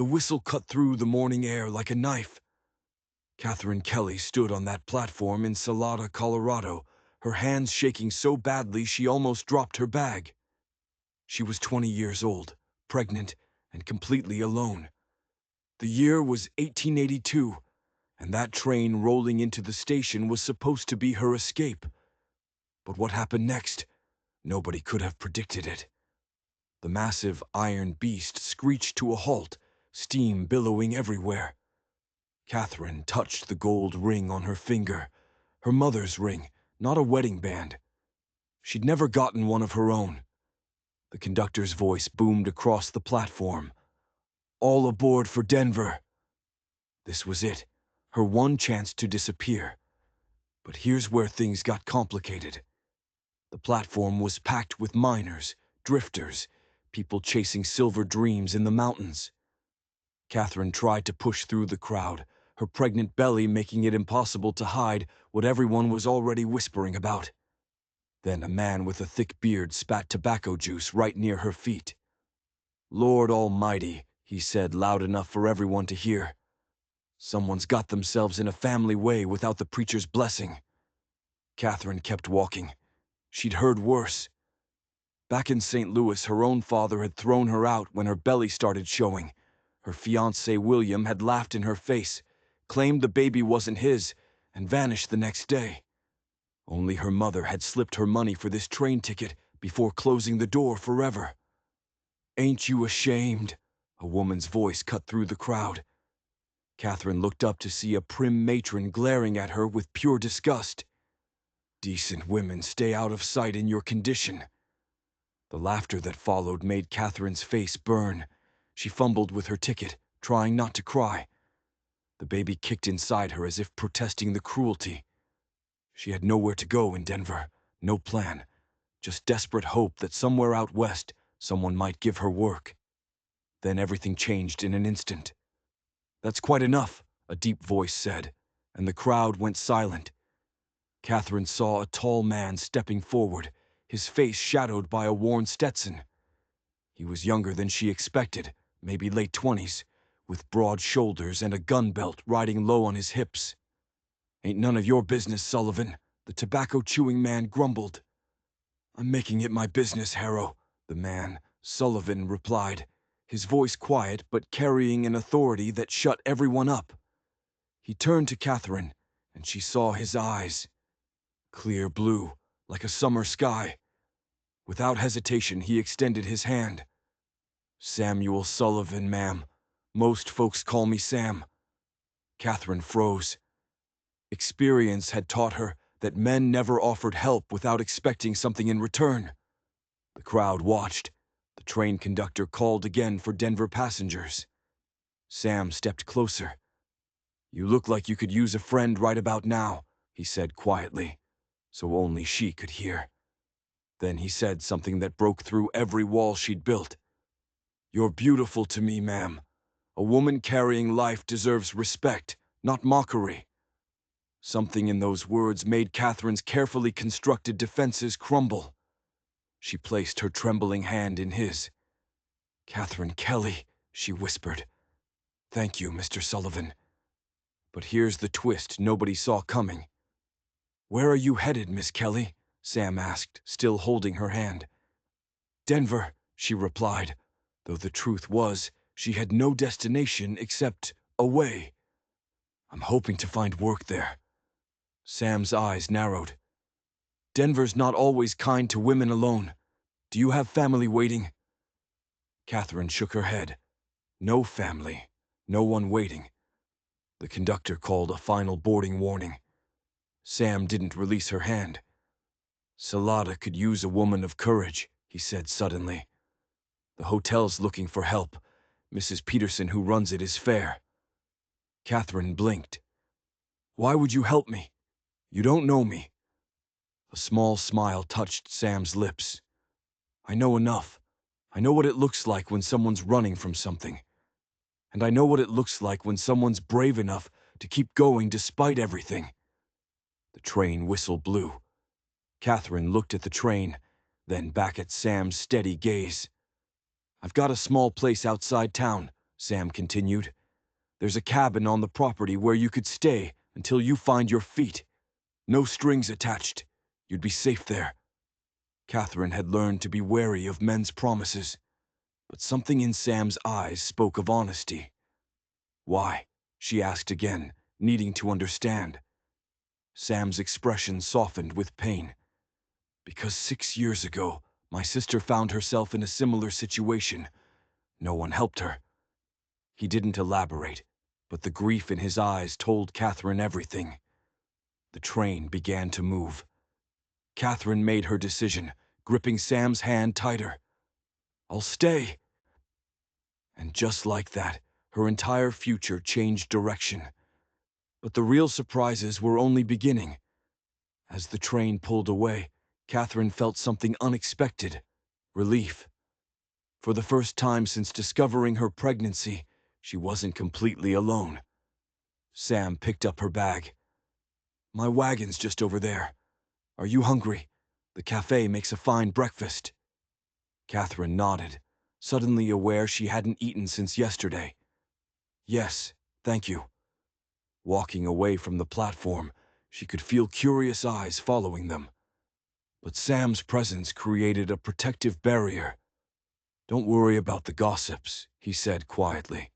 The whistle cut through the morning air like a knife. Catherine Kelly stood on that platform in Salada, Colorado, her hands shaking so badly she almost dropped her bag. She was 20 years old, pregnant, and completely alone. The year was 1882, and that train rolling into the station was supposed to be her escape. But what happened next? Nobody could have predicted it. The massive iron beast screeched to a halt, steam billowing everywhere. Catherine touched the gold ring on her finger, her mother's ring, not a wedding band. She'd never gotten one of her own. The conductor's voice boomed across the platform. "All aboard for Denver." This was it, her one chance to disappear. But here's where things got complicated. The platform was packed with miners, drifters, people chasing silver dreams in the mountains. Catherine tried to push through the crowd, her pregnant belly making it impossible to hide what everyone was already whispering about. Then a man with a thick beard spat tobacco juice right near her feet. "Lord Almighty," he said loud enough for everyone to hear. "Someone's got themselves in a family way without the preacher's blessing." Catherine kept walking. She'd heard worse. Back in St. Louis, her own father had thrown her out when her belly started showing. Her fiancé William had laughed in her face, claimed the baby wasn't his, and vanished the next day. Only her mother had slipped her money for this train ticket before closing the door forever. "Ain't you ashamed?" A woman's voice cut through the crowd. Catherine looked up to see a prim matron glaring at her with pure disgust. "Decent women stay out of sight in your condition." The laughter that followed made Catherine's face burn. She fumbled with her ticket, trying not to cry. The baby kicked inside her as if protesting the cruelty. She had nowhere to go in Denver, no plan, just desperate hope that somewhere out west someone might give her work. Then everything changed in an instant. "That's quite enough," a deep voice said, and the crowd went silent. Catherine saw a tall man stepping forward, his face shadowed by a worn Stetson. He was younger than she expected, maybe late 20s, with broad shoulders and a gun belt riding low on his hips. "Ain't none of your business, Sullivan," the tobacco-chewing man grumbled. "I'm making it my business, Harrow," the man, Sullivan, replied, his voice quiet but carrying an authority that shut everyone up. He turned to Catherine, and she saw his eyes. Clear blue, like a summer sky. Without hesitation, he extended his hand. "Samuel Sullivan, ma'am. Most folks call me Sam." Catherine froze. Experience had taught her that men never offered help without expecting something in return. The crowd watched. The train conductor called again for Denver passengers. Sam stepped closer. "You look like you could use a friend right about now," he said quietly, so only she could hear. Then he said something that broke through every wall she'd built. "You're beautiful to me, ma'am. A woman carrying life deserves respect, not mockery." Something in those words made Catherine's carefully constructed defenses crumble. She placed her trembling hand in his. "Catherine Kelly," she whispered. "Thank you, Mr. Sullivan. But here's the twist nobody saw coming." "Where are you headed, Miss Kelly?" Sam asked, still holding her hand. "Denver," she replied, though the truth was she had no destination except away. "I'm hoping to find work there." Sam's eyes narrowed. "Denver's not always kind to women alone. Do you have family waiting?" Catherine shook her head. No family, no one waiting. The conductor called a final boarding warning. Sam didn't release her hand. "Salada could use a woman of courage," he said suddenly. "The hotel's looking for help. Mrs. Peterson, who runs it, is fair." Catherine blinked. "Why would you help me? You don't know me." A small smile touched Sam's lips. "I know enough. I know what it looks like when someone's running from something. And I know what it looks like when someone's brave enough to keep going despite everything." The train whistle blew. Catherine looked at the train, then back at Sam's steady gaze. "I've got a small place outside town," Sam continued. There's a cabin on the property where you could stay until you find your feet. No strings attached. You'd be safe there. Catherine had learned to be wary of men's promises, but something in Sam's eyes spoke of honesty. Why? She asked again, needing to understand. Sam's expression softened with pain. Because 6 years ago, my sister found herself in a similar situation. No one helped her. He didn't elaborate, but the grief in his eyes told Catherine everything. The train began to move. Catherine made her decision, gripping Sam's hand tighter. I'll stay. And just like that, her entire future changed direction. But the real surprises were only beginning. As the train pulled away, Catherine felt something unexpected: relief. For the first time since discovering her pregnancy, she wasn't completely alone. Sam picked up her bag. My wagon's just over there. Are you hungry? The cafe makes a fine breakfast. Catherine nodded, suddenly aware she hadn't eaten since yesterday. Yes, thank you. Walking away from the platform, she could feel curious eyes following them. But Sam's presence created a protective barrier. Don't worry about the gossips, he said quietly.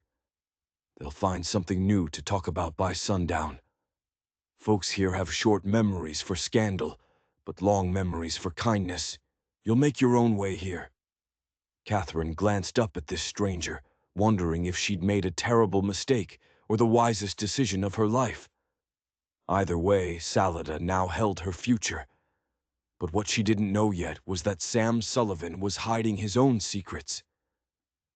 They'll find something new to talk about by sundown. Folks here have short memories for scandal, but long memories for kindness. You'll make your own way here. Catherine glanced up at this stranger, wondering if she'd made a terrible mistake or the wisest decision of her life. Either way, Salada now held her future. But what she didn't know yet was that Sam Sullivan was hiding his own secrets.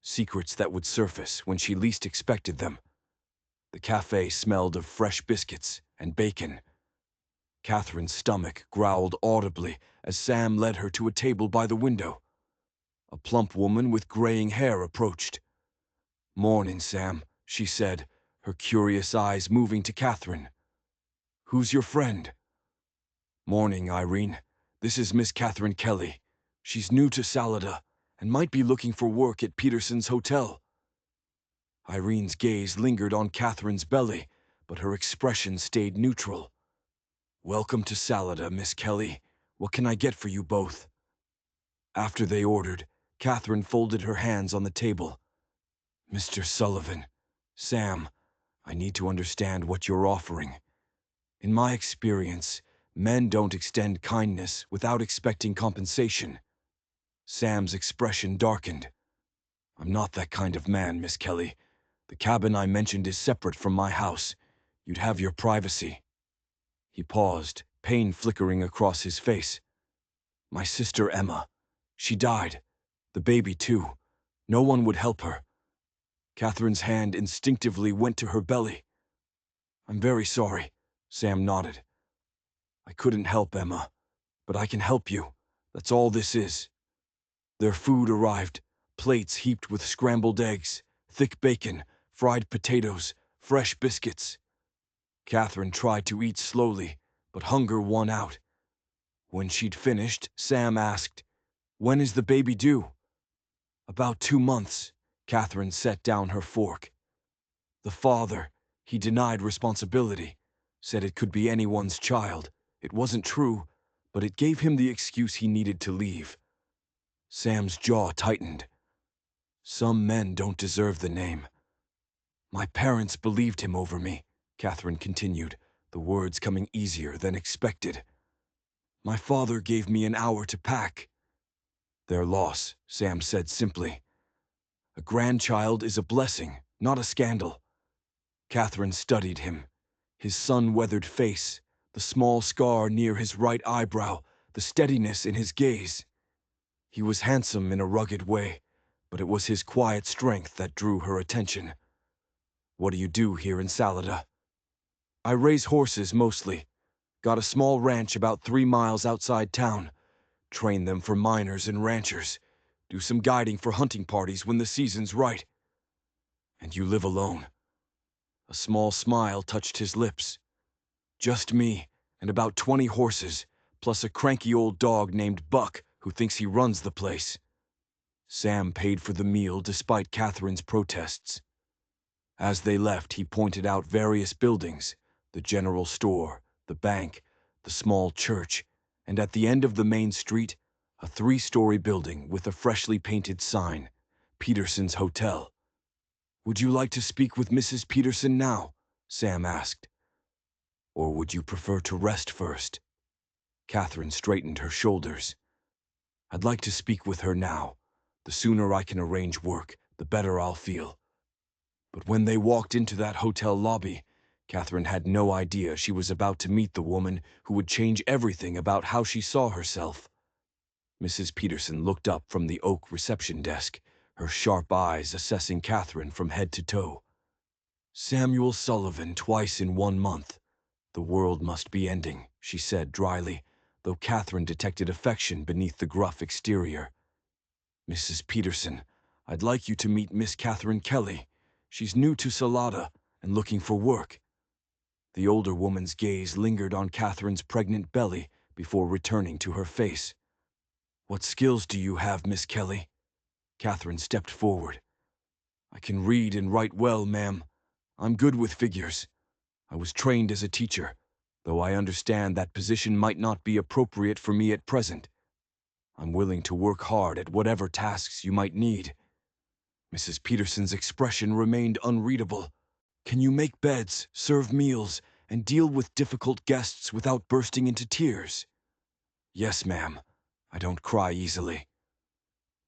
Secrets that would surface when she least expected them. The cafe smelled of fresh biscuits and bacon. Catherine's stomach growled audibly as Sam led her to a table by the window. A plump woman with graying hair approached. Morning, Sam, she said, her curious eyes moving to Catherine. Who's your friend? Morning, Irene. This is Miss Catherine Kelly. She's new to Salada and might be looking for work at Peterson's hotel. Irene's gaze lingered on Catherine's belly, but her expression stayed neutral. Welcome to Salada, Miss Kelly. What can I get for you both? After they ordered, Catherine folded her hands on the table. Mr. Sullivan, Sam, I need to understand what you're offering. In my experience, men don't extend kindness without expecting compensation. Sam's expression darkened. I'm not that kind of man, Miss Kelly. The cabin I mentioned is separate from my house. You'd have your privacy. He paused, pain flickering across his face. My sister Emma. She died. The baby, too. No one would help her. Catherine's hand instinctively went to her belly. I'm very sorry, Sam nodded. I couldn't help Emma, but I can help you. That's all this is. Their food arrived, plates heaped with scrambled eggs, thick bacon, fried potatoes, fresh biscuits. Catherine tried to eat slowly, but hunger won out. When she'd finished, Sam asked, When is the baby due? About 2 months. Catherine set down her fork. The father, he denied responsibility, said it could be anyone's child. It wasn't true, but it gave him the excuse he needed to leave. Sam's jaw tightened. Some men don't deserve the name. My parents believed him over me, Catherine continued, the words coming easier than expected. My father gave me an hour to pack. Their loss, Sam said simply. A grandchild is a blessing, not a scandal. Catherine studied him. His sun-weathered face, the small scar near his right eyebrow, the steadiness in his gaze. He was handsome in a rugged way, but it was his quiet strength that drew her attention. What do you do here in Salada? I raise horses mostly. Got a small ranch about 3 miles outside town. Train them for miners and ranchers. Do some guiding for hunting parties when the season's right. And you live alone. A small smile touched his lips. Just me, and about 20 horses, plus a cranky old dog named Buck who thinks he runs the place. Sam paid for the meal despite Catherine's protests. As they left, he pointed out various buildings: the general store, the bank, the small church, and at the end of the main street, a three-story building with a freshly painted sign, Peterson's Hotel. "Would you like to speak with Mrs. Peterson now?" Sam asked. "Or would you prefer to rest first?" Catherine straightened her shoulders. "I'd like to speak with her now. The sooner I can arrange work, the better I'll feel." But when they walked into that hotel lobby, Catherine had no idea she was about to meet the woman who would change everything about how she saw herself. Mrs. Peterson looked up from the oak reception desk, her sharp eyes assessing Catherine from head to toe. "Samuel Sullivan twice in 1 month. The world must be ending," she said dryly, though Catherine detected affection beneath the gruff exterior. "Mrs. Peterson, I'd like you to meet Miss Catherine Kelly. She's new to Salada and looking for work." The older woman's gaze lingered on Catherine's pregnant belly before returning to her face. "What skills do you have, Miss Kelly?" Catherine stepped forward. "I can read and write well, ma'am. I'm good with figures. I was trained as a teacher, though I understand that position might not be appropriate for me at present. I'm willing to work hard at whatever tasks you might need." Mrs. Peterson's expression remained unreadable. "Can you make beds, serve meals, and deal with difficult guests without bursting into tears?" "Yes, ma'am. I don't cry easily."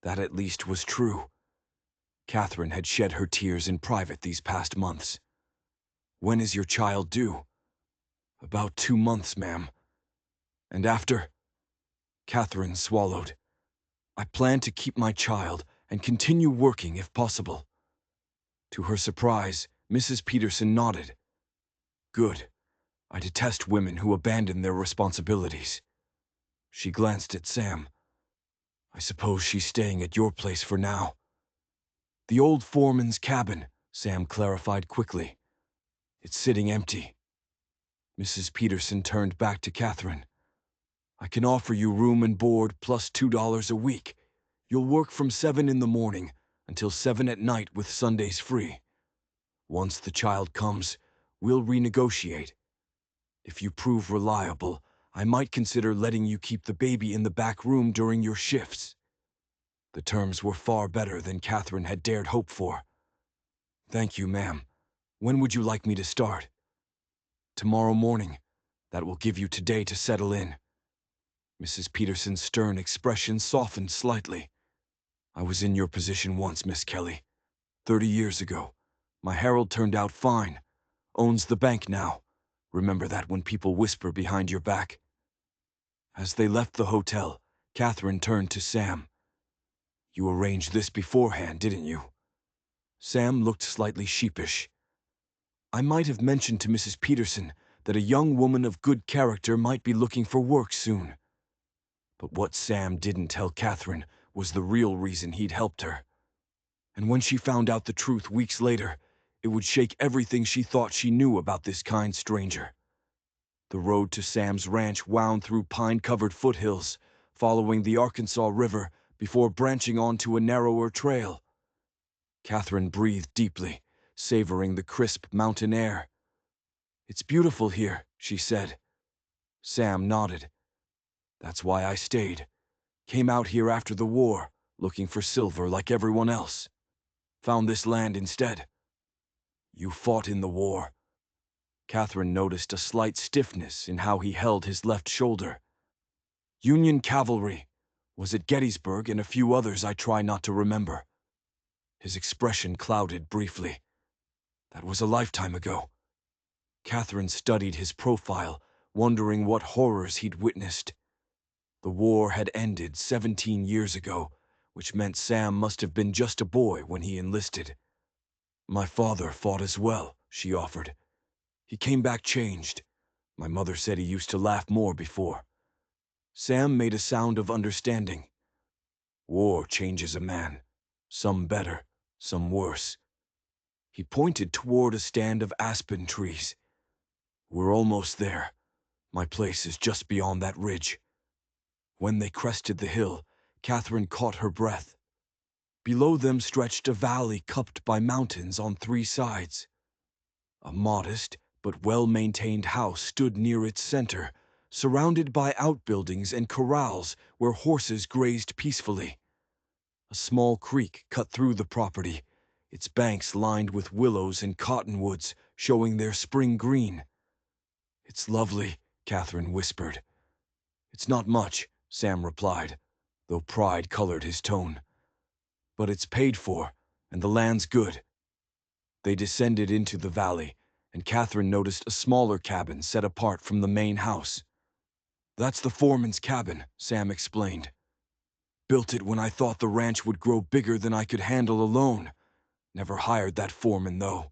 That at least was true. Catherine had shed her tears in private these past months. "When is your child due?" "About 2 months, ma'am." "And after?" Catherine swallowed. "I plan to keep my child and continue working if possible." To her surprise, Mrs. Peterson nodded. "Good. I detest women who abandon their responsibilities." She glanced at Sam. "I suppose she's staying at your place for now." "The old foreman's cabin," Sam clarified quickly. "It's sitting empty." Mrs. Peterson turned back to Catherine. "I can offer you room and board plus $2 a week. You'll work from 7 in the morning until 7 at night with Sundays free. Once the child comes, we'll renegotiate. If you prove reliable, I might consider letting you keep the baby in the back room during your shifts." The terms were far better than Catherine had dared hope for. "Thank you, ma'am. When would you like me to start?" "Tomorrow morning. That will give you today to settle in." Mrs. Peterson's stern expression softened slightly. "I was in your position once, Miss Kelly. 30 years ago. My Harold turned out fine. Owns the bank now. Remember that when people whisper behind your back." As they left the hotel, Catherine turned to Sam. "You arranged this beforehand, didn't you?" Sam looked slightly sheepish. "I might have mentioned to Mrs. Peterson that a young woman of good character might be looking for work soon." But what Sam didn't tell Catherine was the real reason he'd helped her. And when she found out the truth weeks later, it would shake everything she thought she knew about this kind stranger. The road to Sam's ranch wound through pine-covered foothills, following the Arkansas River before branching onto a narrower trail. Catherine breathed deeply, savoring the crisp mountain air. "It's beautiful here," she said. Sam nodded. "That's why I stayed. Came out here after the war, looking for silver like everyone else. Found this land instead." "You fought in the war." Catherine noticed a slight stiffness in how he held his left shoulder. "Union cavalry. Was at Gettysburg and a few others I try not to remember." His expression clouded briefly. That was a lifetime ago. Catherine studied his profile, wondering what horrors he'd witnessed. The war had ended 17 years ago, which meant Sam must have been just a boy when he enlisted. "My father fought as well," she offered. "He came back changed. My mother said he used to laugh more before." Sam made a sound of understanding. "War changes a man. Some better, some worse." He pointed toward a stand of aspen trees. "We're almost there. My place is just beyond that ridge." When they crested the hill, Catherine caught her breath. Below them stretched a valley cupped by mountains on three sides. A modest but well-maintained house stood near its center, surrounded by outbuildings and corrals where horses grazed peacefully. A small creek cut through the property, its banks lined with willows and cottonwoods showing their spring green. "It's lovely," Catherine whispered. "It's not much," Sam replied, though pride colored his tone. "But it's paid for, and the land's good." They descended into the valley, and Catherine noticed a smaller cabin set apart from the main house. "That's the foreman's cabin," Sam explained. "Built it when I thought the ranch would grow bigger than I could handle alone. Never hired that foreman, though."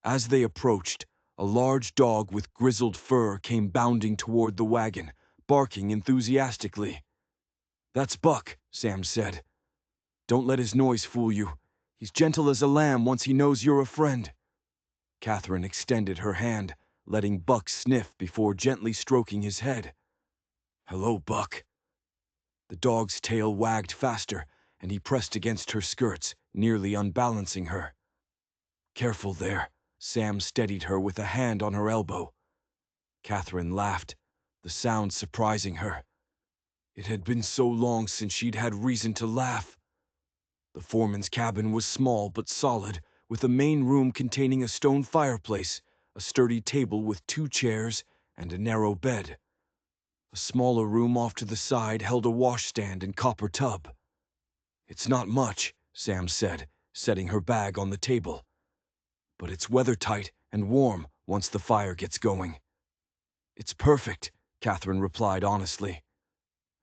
As they approached, a large dog with grizzled fur came bounding toward the wagon, barking enthusiastically. "That's Buck," Sam said. "Don't let his noise fool you. He's gentle as a lamb once he knows you're a friend." Catherine extended her hand, letting Buck sniff before gently stroking his head. "Hello, Buck." The dog's tail wagged faster, and he pressed against her skirts, nearly unbalancing her. "Careful there." Sam steadied her with a hand on her elbow. Catherine laughed, the sound surprising her. It had been so long since she'd had reason to laugh. The foreman's cabin was small but solid, with a main room containing a stone fireplace, a sturdy table with 2 chairs, and a narrow bed. A smaller room off to the side held a washstand and copper tub. "It's not much," Sam said, setting her bag on the table. "But it's weather-tight and warm once the fire gets going." "It's perfect," Catherine replied honestly.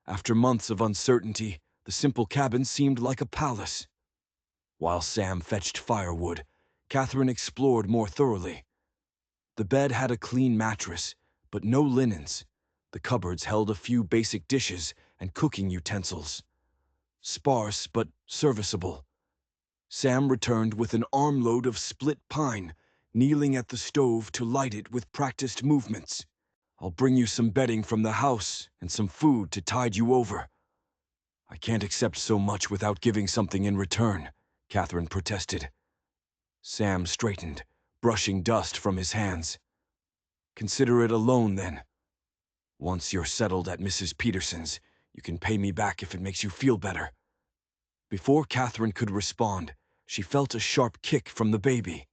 After months of uncertainty, the simple cabin seemed like a palace. While Sam fetched firewood, Catherine explored more thoroughly. The bed had a clean mattress, but no linens. The cupboards held a few basic dishes and cooking utensils. Sparse but serviceable. Sam returned with an armload of split pine, kneeling at the stove to light it with practiced movements. "I'll bring you some bedding from the house and some food to tide you over." "I can't accept so much without giving something in return," Catherine protested. Sam straightened, brushing dust from his hands. "Consider it a loan, then. Once you're settled at Mrs. Peterson's, you can pay me back if it makes you feel better." Before Catherine could respond, she felt a sharp kick from the baby.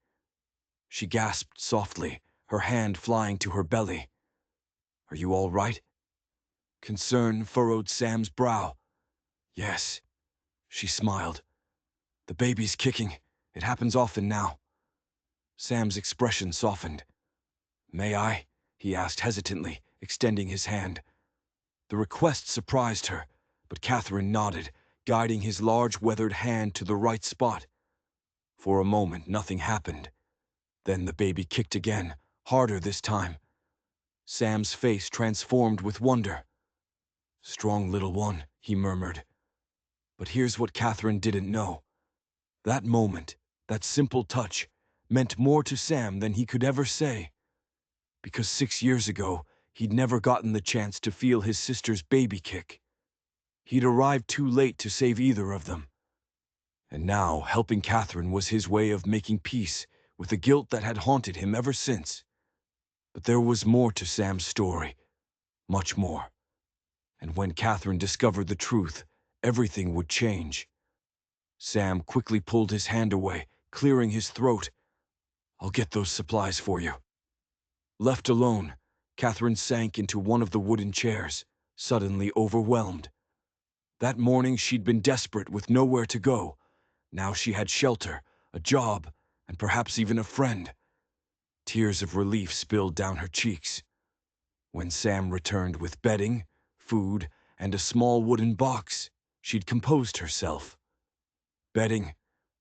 She gasped softly, her hand flying to her belly. "Are you all right?" Concern furrowed Sam's brow. "Yes." She smiled. "The baby's kicking. It happens often now." Sam's expression softened. "May I?" he asked hesitantly, extending his hand. The request surprised her, but Catherine nodded, guiding his large weathered hand to the right spot. For a moment, nothing happened. Then the baby kicked again, harder this time. Sam's face transformed with wonder. "Strong little one," he murmured. But here's what Catherine didn't know. That moment, that simple touch, meant more to Sam than he could ever say. Because 6 years ago, he'd never gotten the chance to feel his sister's baby kick. He'd arrived too late to save either of them. And now, helping Catherine was his way of making peace with the guilt that had haunted him ever since. But there was more to Sam's story, much more. And when Catherine discovered the truth, everything would change. Sam quickly pulled his hand away, clearing his throat. "I'll get those supplies for you." Left alone, Catherine sank into one of the wooden chairs, suddenly overwhelmed. That morning she'd been desperate with nowhere to go. Now she had shelter, a job, and perhaps even a friend. Tears of relief spilled down her cheeks. When Sam returned with bedding, food, and a small wooden box, she'd composed herself. "Bedding,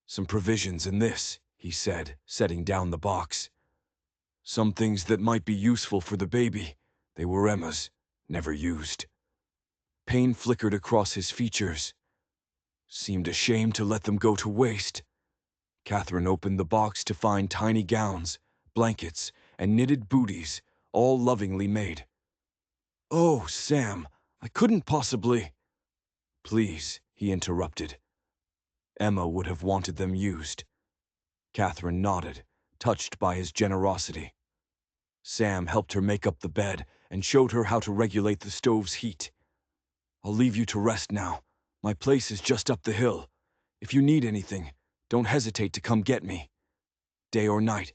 some provisions, and this," he said, setting down the box. "Some things that might be useful for the baby. They were Emma's, never used." Pain flickered across his features. Seemed a shame to let them go to waste. Catherine opened the box to find tiny gowns, blankets, and knitted booties, all lovingly made. "Oh, Sam, I couldn't possibly—" "Please," he interrupted. Emma would have wanted them used. Catherine nodded, touched by his generosity. Sam helped her make up the bed and showed her how to regulate the stove's heat. "I'll leave you to rest now. My place is just up the hill. If you need anything, don't hesitate to come get me, day or night."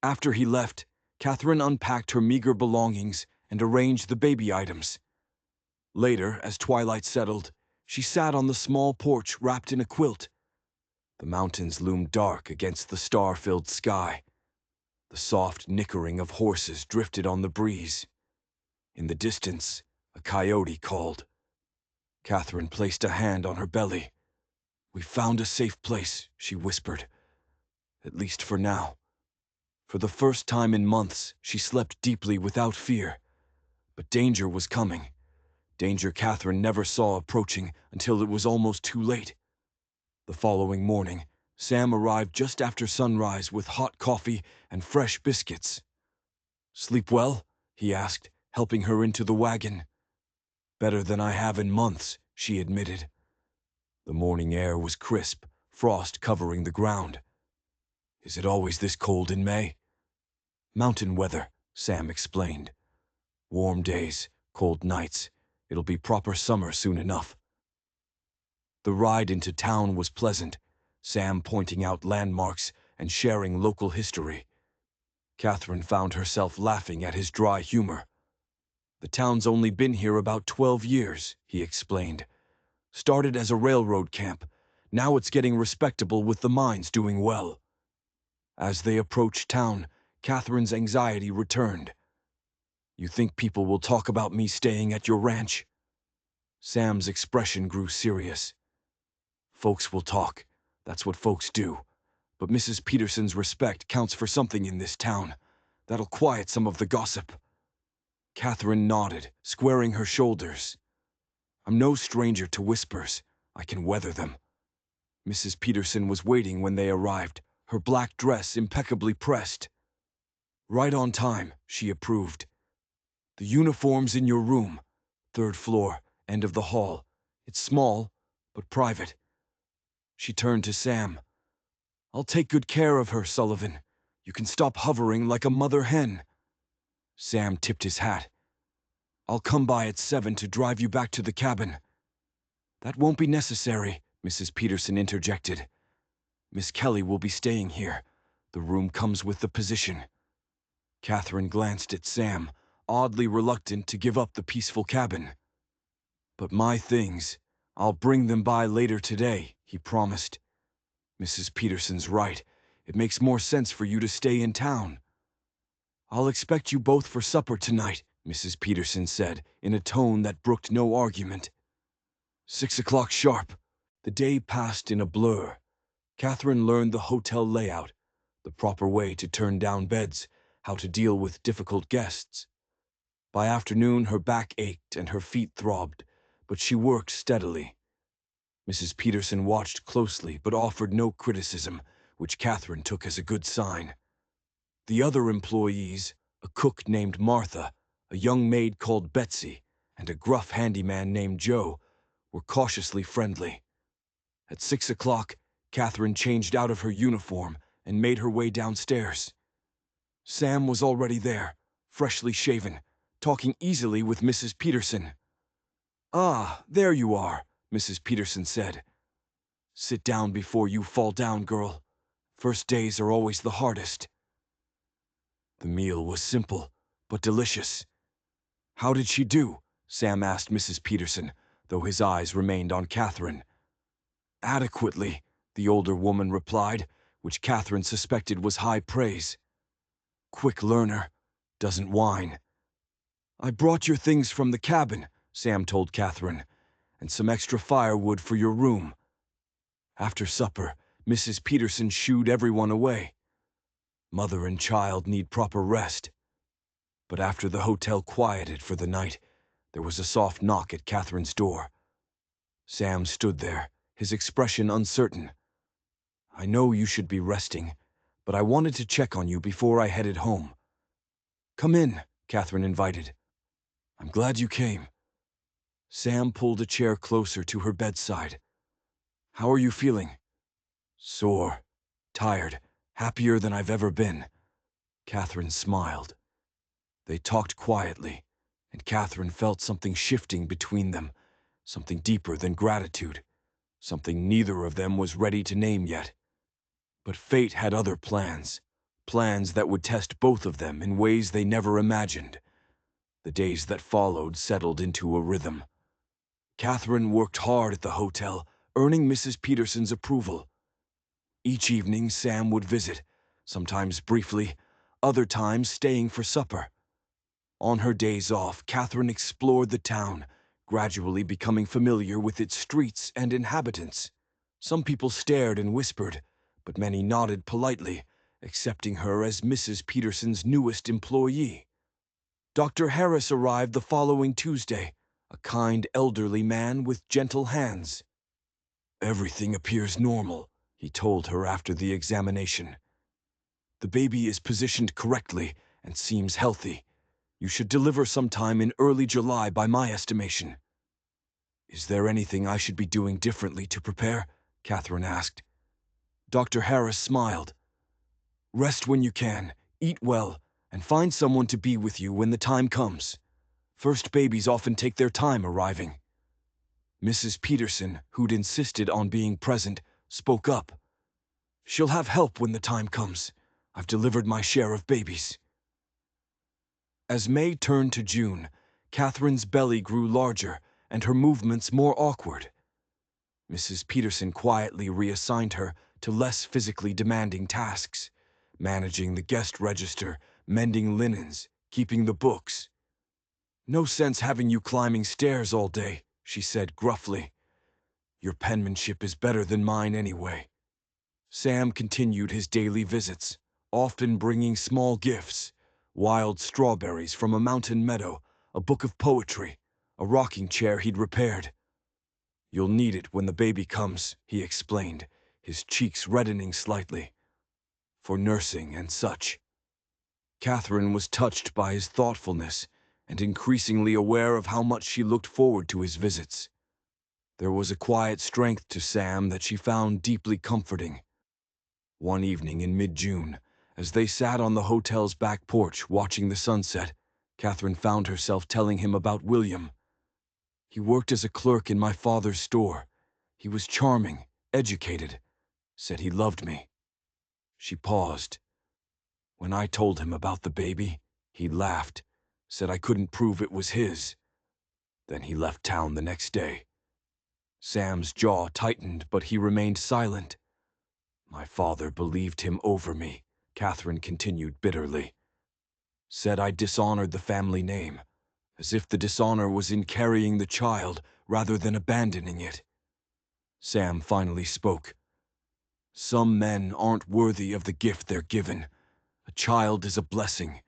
After he left, Catherine unpacked her meager belongings and arranged the baby items. Later, as twilight settled, she sat on the small porch wrapped in a quilt. The mountains loomed dark against the star-filled sky. The soft nickering of horses drifted on the breeze. In the distance, a coyote called. Catherine placed a hand on her belly. "We found a safe place," she whispered. "At least for now." For the first time in months, she slept deeply without fear. But danger was coming. Danger Catherine never saw approaching until it was almost too late. The following morning, Sam arrived just after sunrise with hot coffee and fresh biscuits. "Sleep well?" he asked, helping her into the wagon. "Better than I have in months," she admitted. The morning air was crisp, frost covering the ground. "Is it always this cold in May?" "Mountain weather," Sam explained. "Warm days, cold nights. It'll be proper summer soon enough." The ride into town was pleasant, Sam pointing out landmarks and sharing local history. Catherine found herself laughing at his dry humor. "The town's only been here about 12 years, he explained. "Started as a railroad camp. Now it's getting respectable with the mines doing well." As they approached town, Catherine's anxiety returned. "You think people will talk about me staying at your ranch?" Sam's expression grew serious. "Folks will talk. That's what folks do. But Mrs. Peterson's respect counts for something in this town. That'll quiet some of the gossip." Catherine nodded, squaring her shoulders. "I'm no stranger to whispers. I can weather them." Mrs. Peterson was waiting when they arrived, her black dress impeccably pressed. "Right on time," she approved. "The uniform's in your room. 3rd floor, end of the hall. It's small, but private." She turned to Sam. "I'll take good care of her, Sullivan. You can stop hovering like a mother hen." Sam tipped his hat. "I'll come by at 7 to drive you back to the cabin." "That won't be necessary," Mrs. Peterson interjected. "Miss Kelly will be staying here. The room comes with the position." Catherine glanced at Sam, oddly reluctant to give up the peaceful cabin. "But my things, I'll bring them by later today," he promised. "Mrs. Peterson's right. It makes more sense for you to stay in town." "I'll expect you both for supper tonight," Mrs. Peterson said, in a tone that brooked no argument. 6 o'clock sharp. The day passed in a blur. Catherine learned the hotel layout, the proper way to turn down beds, how to deal with difficult guests. By afternoon, her back ached and her feet throbbed, but she worked steadily. Mrs. Peterson watched closely but offered no criticism, which Catherine took as a good sign. The other employees, a cook named Martha, a young maid called Betsy, and a gruff handyman named Joe, were cautiously friendly. At 6 o'clock, Catherine changed out of her uniform and made her way downstairs. Sam was already there, freshly shaven, talking easily with Mrs. Peterson. "Ah, there you are," Mrs. Peterson said. "Sit down before you fall down, girl. First days are always the hardest." The meal was simple, but delicious. "How did she do?" Sam asked Mrs. Peterson, though his eyes remained on Catherine. "Adequately," the older woman replied, which Catherine suspected was high praise. "Quick learner, doesn't whine." "I brought your things from the cabin," Sam told Catherine, "and some extra firewood for your room." After supper, Mrs. Peterson shooed everyone away. Mother and child need proper rest. But after the hotel quieted for the night, there was a soft knock at Catherine's door. Sam stood there, his expression uncertain. "I know you should be resting, but I wanted to check on you before I headed home." "Come in," Catherine invited. "I'm glad you came." Sam pulled a chair closer to her bedside. How are you feeling? Sore, tired, happier than I've ever been. Catherine smiled. They talked quietly, and Catherine felt something shifting between them, something deeper than gratitude, something neither of them was ready to name yet. But fate had other plans, plans that would test both of them in ways they never imagined. The days that followed settled into a rhythm. Catherine worked hard at the hotel, earning Mrs. Peterson's approval. Each evening Sam would visit, sometimes briefly, other times staying for supper. On her days off, Catherine explored the town, gradually becoming familiar with its streets and inhabitants. Some people stared and whispered, but many nodded politely, accepting her as Mrs. Peterson's newest employee. Dr. Harris arrived the following Tuesday, a kind elderly man with gentle hands. "Everything appears normal," he told her after the examination. "The baby is positioned correctly and seems healthy. You should deliver sometime in early July by my estimation." "Is there anything I should be doing differently to prepare?" Catherine asked. Dr. Harris smiled. "Rest when you can, eat well, and find someone to be with you when the time comes. First babies often take their time arriving." Mrs. Peterson, who'd insisted on being present, spoke up. "She'll have help when the time comes. I've delivered my share of babies." As May turned to June, Catherine's belly grew larger and her movements more awkward. Mrs. Peterson quietly reassigned her to less physically demanding tasks, managing the guest register, mending linens, keeping the books. "No sense having you climbing stairs all day," she said gruffly. "Your penmanship is better than mine anyway." Sam continued his daily visits, often bringing small gifts: wild strawberries from a mountain meadow, a book of poetry, a rocking chair he'd repaired. "You'll need it when the baby comes," he explained, his cheeks reddening slightly. "For nursing and such." Catherine was touched by his thoughtfulness and increasingly aware of how much she looked forward to his visits. There was a quiet strength to Sam that she found deeply comforting. One evening in mid-June, as they sat on the hotel's back porch watching the sunset, Catherine found herself telling him about William. "He worked as a clerk in my father's store. He was charming, educated, said he loved me." She paused. "When I told him about the baby, he laughed, said I couldn't prove it was his. Then he left town the next day." Sam's jaw tightened, but he remained silent. "My father believed him over me," Catherine continued bitterly. "Said I dishonored the family name, as if the dishonor was in carrying the child rather than abandoning it." Sam finally spoke. "Some men aren't worthy of the gift they're given. A child is a blessing,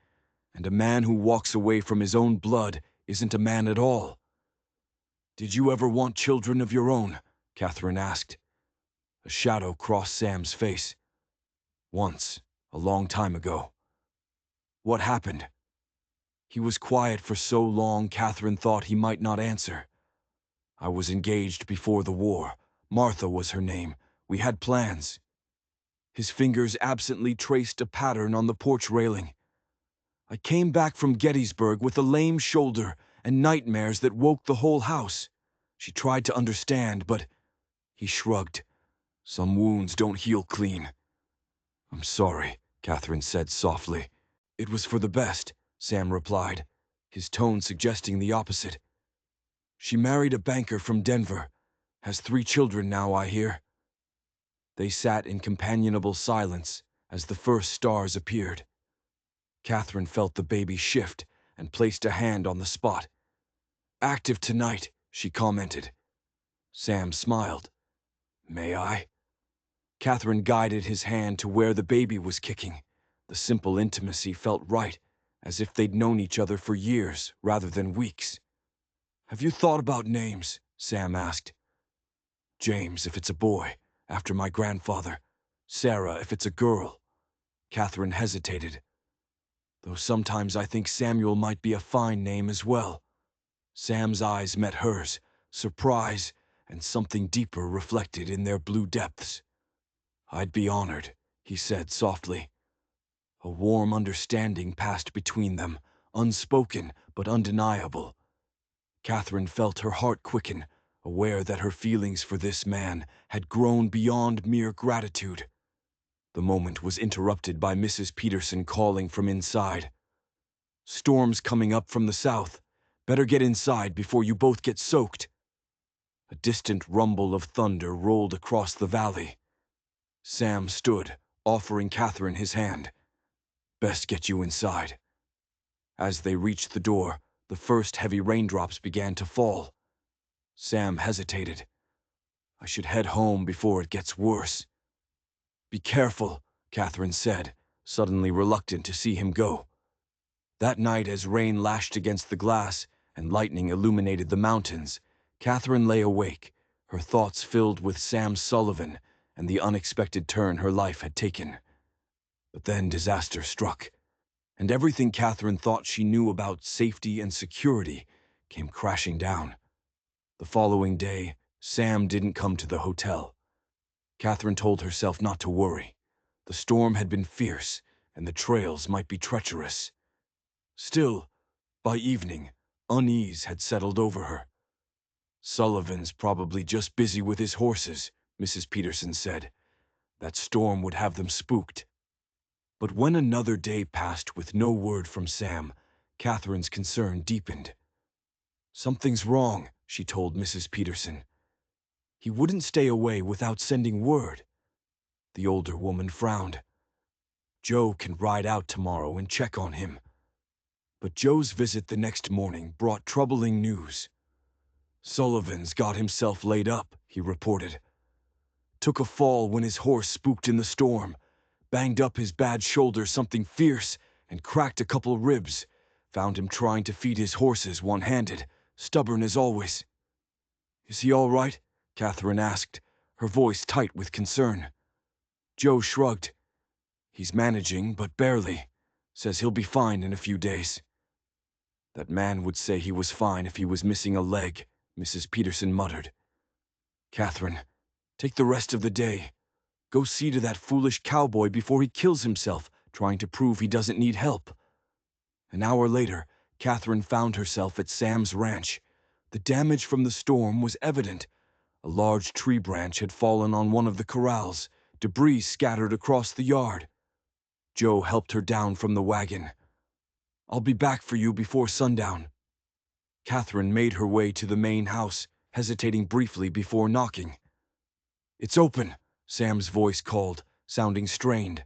and a man who walks away from his own blood isn't a man at all." "Did you ever want children of your own?" Catherine asked. A shadow crossed Sam's face. "Once, a long time ago." "What happened?" He was quiet for so long Catherine thought he might not answer. "I was engaged before the war. Martha was her name. We had plans." His fingers absently traced a pattern on the porch railing. "I came back from Gettysburg with a lame shoulder and nightmares that woke the whole house." She tried to understand, but he shrugged. "Some wounds don't heal clean." "I'm sorry," Catherine said softly. "It was for the best," Sam replied, his tone suggesting the opposite. "She married a banker from Denver. Has 3 children now, I hear." They sat in companionable silence as the first stars appeared. Catherine felt the baby shift and placed a hand on the spot. "Active tonight," she commented. Sam smiled. "May I?" Catherine guided his hand to where the baby was kicking. The simple intimacy felt right, as if they'd known each other for years rather than weeks. "Have you thought about names?" Sam asked. "James if it's a boy, after my grandfather. Sarah if it's a girl." Catherine hesitated. "Though sometimes I think Samuel might be a fine name as well." Sam's eyes met hers, surprise and something deeper reflected in their blue depths. "I'd be honored," he said softly. A warm understanding passed between them, unspoken but undeniable. Catherine felt her heart quicken, aware that her feelings for this man had grown beyond mere gratitude. The moment was interrupted by Mrs. Peterson calling from inside. "Storm's coming up from the south. Better get inside before you both get soaked." A distant rumble of thunder rolled across the valley. Sam stood, offering Catherine his hand. "Best get you inside." As they reached the door, the first heavy raindrops began to fall. Sam hesitated. "I should head home before it gets worse." "Be careful," Catherine said, suddenly reluctant to see him go. That night, as rain lashed against the glass and lightning illuminated the mountains, Catherine lay awake, her thoughts filled with Sam Sullivan and the unexpected turn her life had taken. But then disaster struck, and everything Catherine thought she knew about safety and security came crashing down. The following day, Sam didn't come to the hotel. Catherine told herself not to worry. The storm had been fierce, and the trails might be treacherous. Still, by evening, unease had settled over her. "Sullivan's probably just busy with his horses," Mrs. Peterson said. "That storm would have them spooked." But when another day passed with no word from Sam, Catherine's concern deepened. "Something's wrong," she told Mrs. Peterson. "He wouldn't stay away without sending word." The older woman frowned. "Joe can ride out tomorrow and check on him." But Joe's visit the next morning brought troubling news. "Sullivan's got himself laid up," he reported. "Took a fall when his horse spooked in the storm, banged up his bad shoulder something fierce, and cracked a couple ribs. Found him trying to feed his horses one-handed, stubborn as always." "Is he all right?" Catherine asked, her voice tight with concern. Joe shrugged. "He's managing, but barely. Says he'll be fine in a few days." "That man would say he was fine if he was missing a leg," Mrs. Peterson muttered. "Catherine, take the rest of the day. Go see to that foolish cowboy before he kills himself, trying to prove he doesn't need help." An hour later, Catherine found herself at Sam's ranch. The damage from the storm was evident. A large tree branch had fallen on one of the corrals, debris scattered across the yard. Joe helped her down from the wagon. "I'll be back for you before sundown." Catherine made her way to the main house, hesitating briefly before knocking. "It's open," Sam's voice called, sounding strained.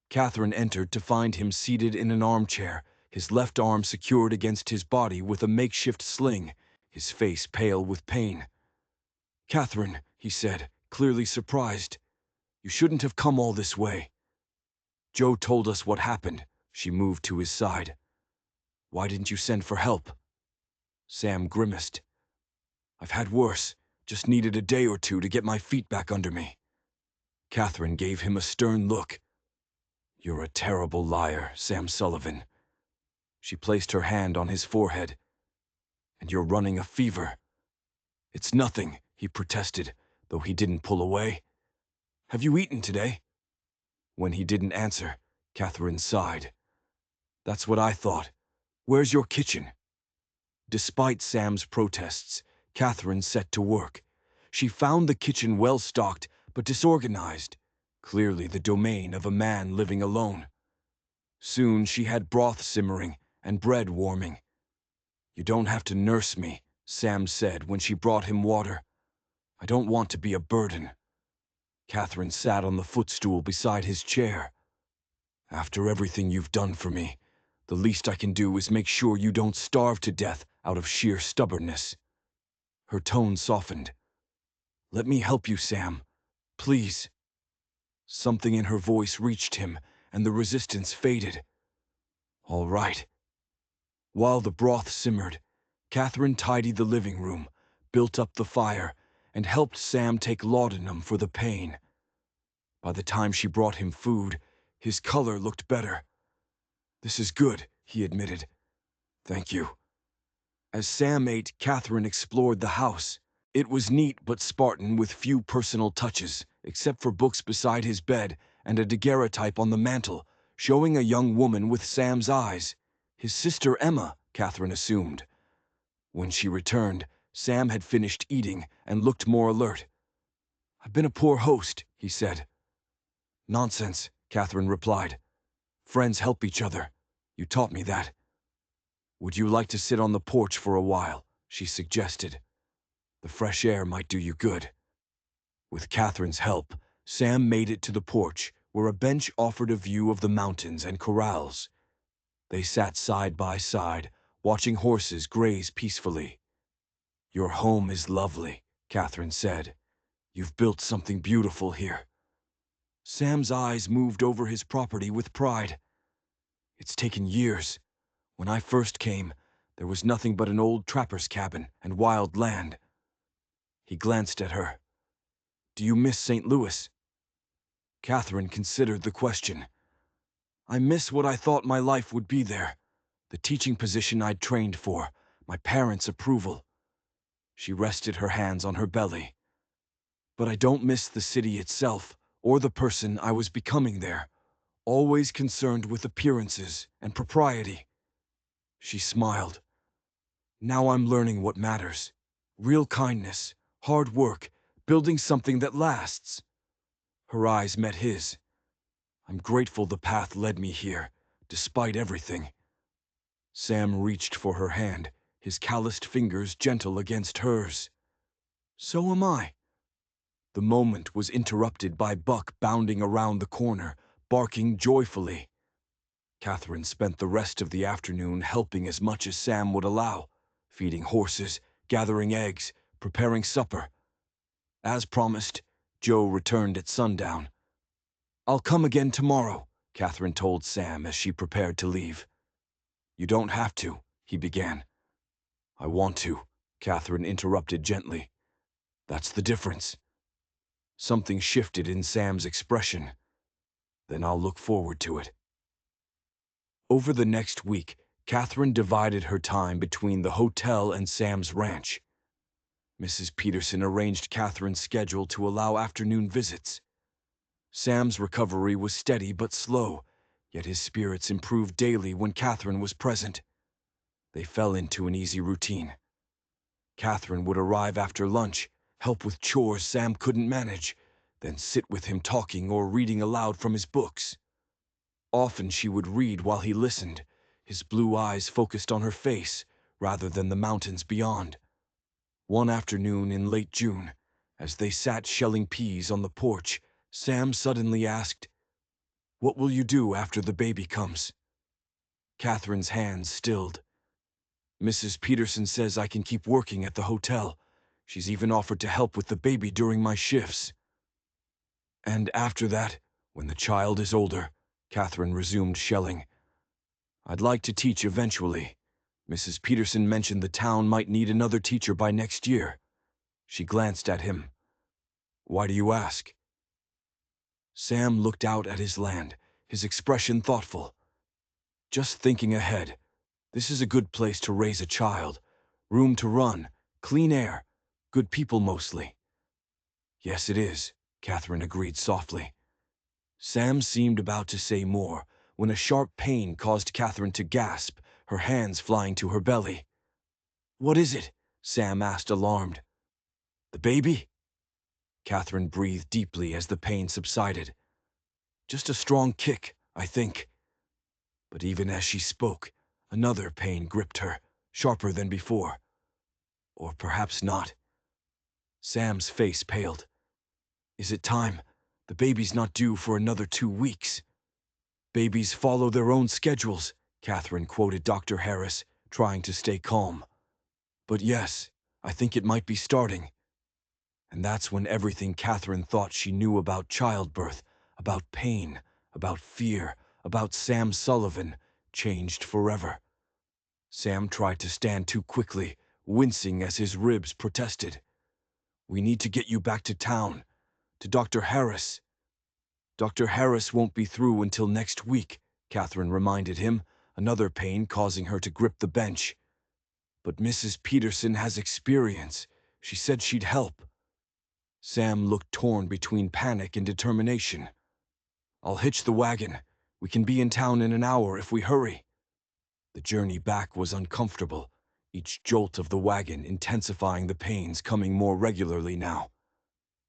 Catherine entered to find him seated in an armchair, his left arm secured against his body with a makeshift sling, his face pale with pain. "Catherine," he said, clearly surprised, "you shouldn't have come all this way." "Joe told us what happened." She moved to his side. "Why didn't you send for help?" Sam grimaced. "I've had worse. Just needed a day or two to get my feet back under me." Catherine gave him a stern look. "You're a terrible liar, Sam Sullivan." She placed her hand on his forehead. "And you're running a fever." "It's nothing," he protested, though he didn't pull away. "Have you eaten today?" When he didn't answer, Catherine sighed. "That's what I thought. Where's your kitchen?" Despite Sam's protests, Catherine set to work. She found the kitchen well stocked but disorganized, clearly the domain of a man living alone. Soon she had broth simmering and bread warming. "You don't have to nurse me," Sam said when she brought him water. "I don't want to be a burden." Catherine sat on the footstool beside his chair. "After everything you've done for me, the least I can do is make sure you don't starve to death out of sheer stubbornness." Her tone softened. "Let me help you, Sam. Please." Something in her voice reached him, and the resistance faded. "All right." While the broth simmered, Catherine tidied the living room, built up the fire, and helped Sam take laudanum for the pain. By the time she brought him food, his color looked better. "This is good," he admitted. "Thank you." As Sam ate, Catherine explored the house. It was neat but Spartan with few personal touches, except for books beside his bed and a daguerreotype on the mantel, showing a young woman with Sam's eyes. His sister Emma, Catherine assumed. When she returned, Sam had finished eating and looked more alert. "I've been a poor host," he said. "Nonsense," Catherine replied. "Friends help each other. You taught me that." "Would you like to sit on the porch for a while?" she suggested. "The fresh air might do you good." With Catherine's help, Sam made it to the porch, where a bench offered a view of the mountains and corrals. They sat side by side, watching horses graze peacefully. "Your home is lovely," Catherine said. "You've built something beautiful here." Sam's eyes moved over his property with pride. "It's taken years. When I first came, there was nothing but an old trapper's cabin and wild land." He glanced at her. "Do you miss St. Louis?" Catherine considered the question. "I miss what I thought my life would be there. The teaching position I'd trained for, my parents' approval." She rested her hands on her belly. "But I don't miss the city itself, or the person I was becoming there, always concerned with appearances and propriety." She smiled. "Now I'm learning what matters. Real kindness, hard work, building something that lasts." Her eyes met his. "I'm grateful the path led me here, despite everything." Sam reached for her hand, his calloused fingers gentle against hers. "So am I." The moment was interrupted by Buck bounding around the corner, barking joyfully. Catherine spent the rest of the afternoon helping as much as Sam would allow, feeding horses, gathering eggs, preparing supper. As promised, Joe returned at sundown. "I'll come again tomorrow," Catherine told Sam as she prepared to leave. "You don't have to," he began. "I want to," Catherine interrupted gently. "That's the difference." Something shifted in Sam's expression. "Then I'll look forward to it." Over the next week, Catherine divided her time between the hotel and Sam's ranch. Mrs. Peterson arranged Catherine's schedule to allow afternoon visits. Sam's recovery was steady but slow, yet his spirits improved daily when Catherine was present. They fell into an easy routine. Catherine would arrive after lunch, help with chores Sam couldn't manage, then sit with him talking or reading aloud from his books. Often she would read while he listened, his blue eyes focused on her face rather than the mountains beyond. One afternoon in late June, as they sat shelling peas on the porch, Sam suddenly asked, "What will you do after the baby comes?" Catherine's hands stilled. "Mrs. Peterson says I can keep working at the hotel. She's even offered to help with the baby during my shifts." "And after that, when the child is older," Catherine resumed shelling, "I'd like to teach eventually. Mrs. Peterson mentioned the town might need another teacher by next year." She glanced at him. "Why do you ask?" Sam looked out at his land, his expression thoughtful. "Just thinking ahead. This is a good place to raise a child. Room to run, clean air, good people mostly." "Yes, it is," Catherine agreed softly. Sam seemed about to say more, when a sharp pain caused Catherine to gasp, her hands flying to her belly. "What is it?" Sam asked, alarmed. "The baby?" Catherine breathed deeply as the pain subsided. "Just a strong kick, I think." But even as she spoke, another pain gripped her, sharper than before. Or perhaps not. Sam's face paled. "Is it time? The baby's not due for another 2 weeks." "Babies follow their own schedules," Catherine quoted Dr. Harris, trying to stay calm. "But yes, I think it might be starting." And that's when everything Catherine thought she knew about childbirth, about pain, about fear, about Sam Sullivan, changed forever. Sam tried to stand too quickly, wincing as his ribs protested. "We need to get you back to town, to Dr. Harris." "Dr. Harris won't be through until next week," Catherine reminded him, another pain causing her to grip the bench. "But Mrs. Peterson has experience. She said she'd help. Sam looked torn between panic and determination. I'll hitch the wagon. We can be in town in an hour if we hurry. The journey back was uncomfortable, each jolt of the wagon intensifying the pains coming more regularly now.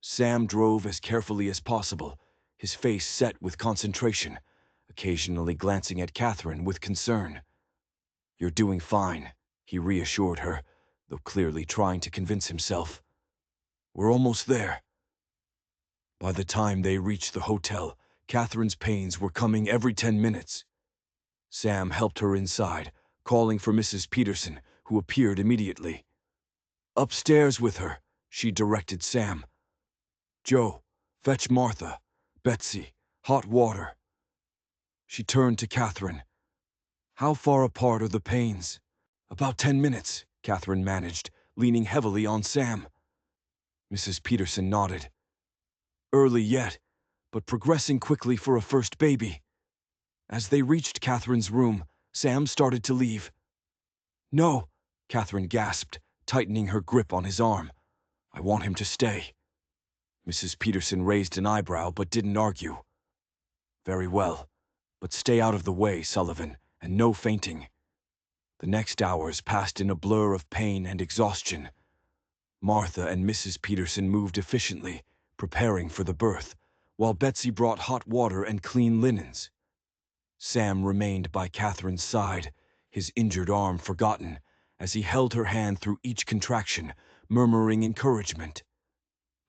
Sam drove as carefully as possible, his face set with concentration, occasionally glancing at Catherine with concern. You're doing fine, he reassured her, though clearly trying to convince himself. We're almost there. By the time they reached the hotel, Catherine's pains were coming every 10 minutes. Sam helped her inside, calling for Mrs. Peterson, who appeared immediately. Upstairs with her, she directed Sam. Joe, fetch Martha, Betsy, hot water. She turned to Catherine. How far apart are the pains? About 10 minutes, Catherine managed, leaning heavily on Sam. Mrs. Peterson nodded. Early yet, but progressing quickly for a first baby. As they reached Catherine's room, Sam started to leave. No, Catherine gasped, tightening her grip on his arm. I want him to stay. Mrs. Peterson raised an eyebrow but didn't argue. Very well, but stay out of the way, Sullivan, and no fainting. The next hours passed in a blur of pain and exhaustion. Martha and Mrs. Peterson moved efficiently, preparing for the birth, while Betsy brought hot water and clean linens. Sam remained by Catherine's side, his injured arm forgotten, as he held her hand through each contraction, murmuring encouragement.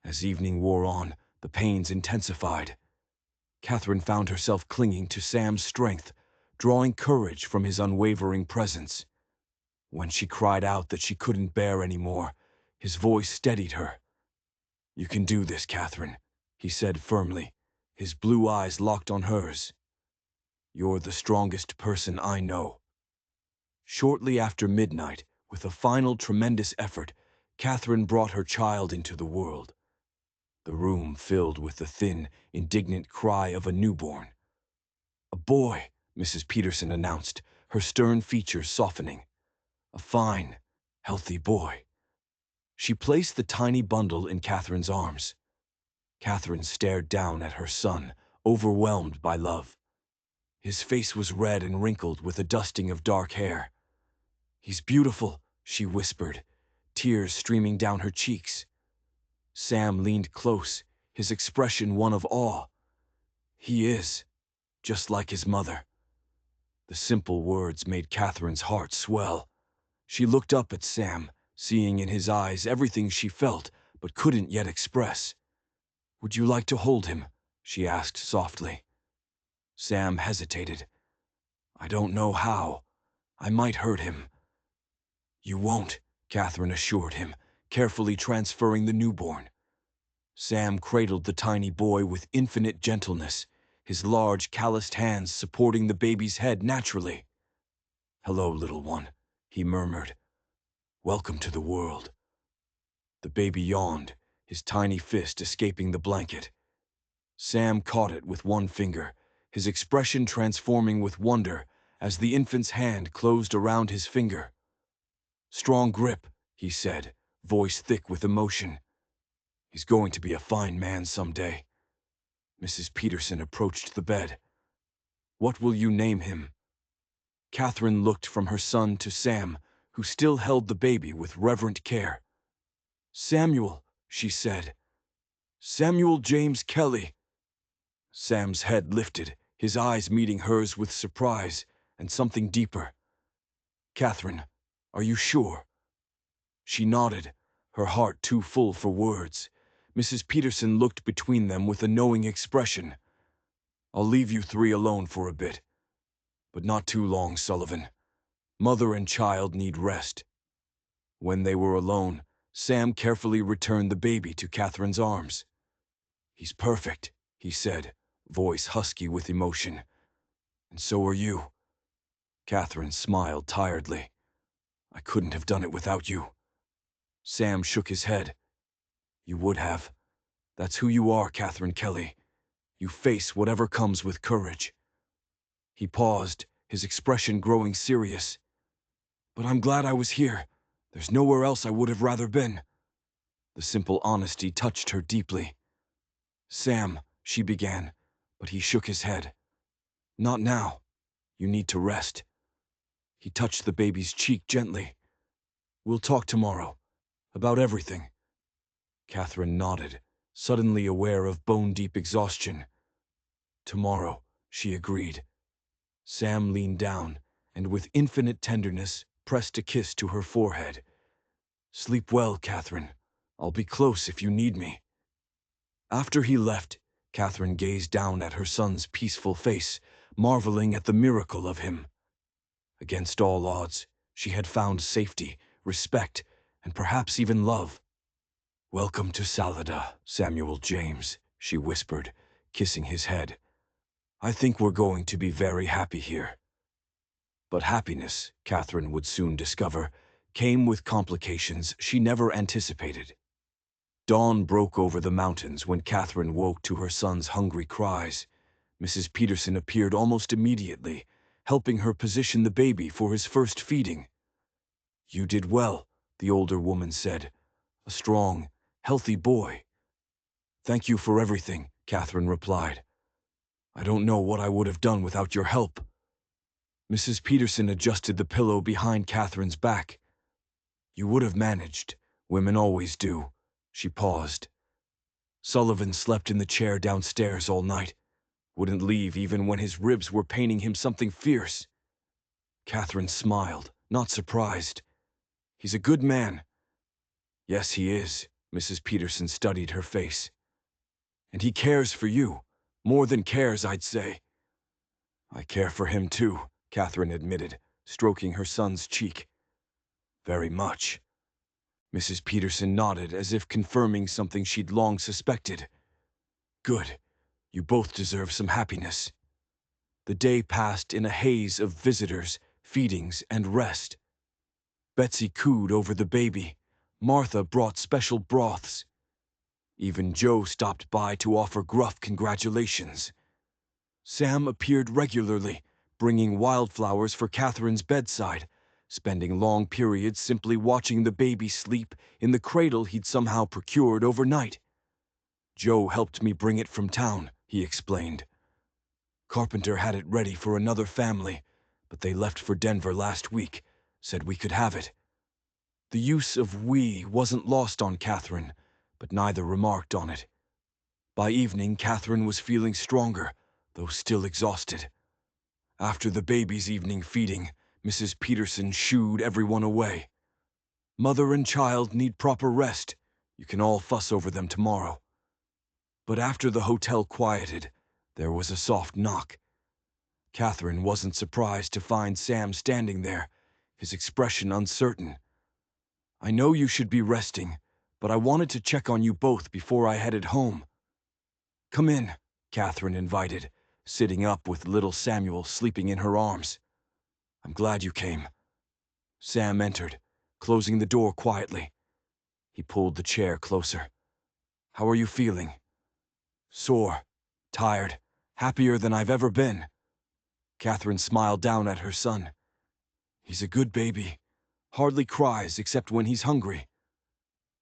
As evening wore on, the pains intensified. Catherine found herself clinging to Sam's strength, drawing courage from his unwavering presence. When she cried out that she couldn't bear any more, his voice steadied her. You can do this, Catherine, he said firmly, his blue eyes locked on hers. You're the strongest person I know. Shortly after midnight, with a final tremendous effort, Catherine brought her child into the world. The room filled with the thin, indignant cry of a newborn. A boy, Mrs. Peterson announced, her stern features softening. A fine, healthy boy. She placed the tiny bundle in Catherine's arms. Catherine stared down at her son, overwhelmed by love. His face was red and wrinkled with a dusting of dark hair. He's beautiful, she whispered, tears streaming down her cheeks. Sam leaned close, his expression one of awe. He is, just like his mother. The simple words made Catherine's heart swell. She looked up at Sam, seeing in his eyes everything she felt but couldn't yet express. Would you like to hold him? She asked softly. Sam hesitated. I don't know how. I might hurt him. You won't, Catherine assured him, carefully transferring the newborn. Sam cradled the tiny boy with infinite gentleness, his large, calloused hands supporting the baby's head naturally. Hello, little one, he murmured. Welcome to the world. The baby yawned, his tiny fist escaping the blanket. Sam caught it with one finger, his expression transforming with wonder as the infant's hand closed around his finger. Strong grip, he said, voice thick with emotion. He's going to be a fine man someday. Mrs. Peterson approached the bed. What will you name him? Catherine looked from her son to Sam, who still held the baby with reverent care. Samuel, she said. Samuel James Kelly. Sam's head lifted, his eyes meeting hers with surprise and something deeper. Catherine, are you sure? She nodded, her heart too full for words. Mrs. Peterson looked between them with a knowing expression. I'll leave you three alone for a bit. But not too long, Sullivan. Mother and child need rest. When they were alone, Sam carefully returned the baby to Catherine's arms. He's perfect, he said, voice husky with emotion. And so are you. Catherine smiled tiredly. I couldn't have done it without you. Sam shook his head. You would have. That's who you are, Catherine Kelly. You face whatever comes with courage. He paused, his expression growing serious. But I'm glad I was here. There's nowhere else I would have rather been. The simple honesty touched her deeply. "Sam," she began, but he shook his head. "Not now. You need to rest." He touched the baby's cheek gently. "We'll talk tomorrow. About everything." Catherine nodded, suddenly aware of bone-deep exhaustion. "Tomorrow," she agreed. Sam leaned down, and with infinite tenderness pressed a kiss to her forehead. "Sleep well, Catherine. I'll be close if you need me." After he left, Catherine gazed down at her son's peaceful face, marveling at the miracle of him. Against all odds, she had found safety, respect, and perhaps even love. "Welcome to Salada, Samuel James," she whispered, kissing his head. "I think we're going to be very happy here." But happiness, Catherine would soon discover, came with complications she never anticipated. Dawn broke over the mountains when Catherine woke to her son's hungry cries. Mrs. Peterson appeared almost immediately, helping her position the baby for his first feeding. "You did well," the older woman said. "A strong, healthy boy." "Thank you for everything," Catherine replied. "I don't know what I would have done without your help." Mrs. Peterson adjusted the pillow behind Catherine's back. "You would have managed. Women always do." She paused. "Sullivan slept in the chair downstairs all night. Wouldn't leave even when his ribs were paining him something fierce." Catherine smiled, not surprised. "He's a good man." "Yes, he is." Mrs. Peterson studied her face. "And he cares for you. More than cares, I'd say." "I care for him too," Catherine admitted, stroking her son's cheek. "Very much." Mrs. Peterson nodded as if confirming something she'd long suspected. "Good. You both deserve some happiness." The day passed in a haze of visitors, feedings, and rest. Betsy cooed over the baby. Martha brought special broths. Even Joe stopped by to offer gruff congratulations. Sam appeared regularly, bringing wildflowers for Catherine's bedside, spending long periods simply watching the baby sleep in the cradle he'd somehow procured overnight. "Joe helped me bring it from town," he explained. "Carpenter had it ready for another family, but they left for Denver last week, said we could have it." The use of "we" wasn't lost on Catherine, but neither remarked on it. By evening, Catherine was feeling stronger, though still exhausted. After the baby's evening feeding, Mrs. Peterson shooed everyone away. "Mother and child need proper rest. You can all fuss over them tomorrow." But after the hotel quieted, there was a soft knock. Catherine wasn't surprised to find Sam standing there, his expression uncertain. "I know you should be resting, but I wanted to check on you both before I headed home." "Come in," Catherine invited, sitting up with little Samuel sleeping in her arms. "I'm glad you came." Sam entered, closing the door quietly. He pulled the chair closer. "How are you feeling?" "Sore, tired, happier than I've ever been." Catherine smiled down at her son. "He's a good baby. Hardly cries except when he's hungry."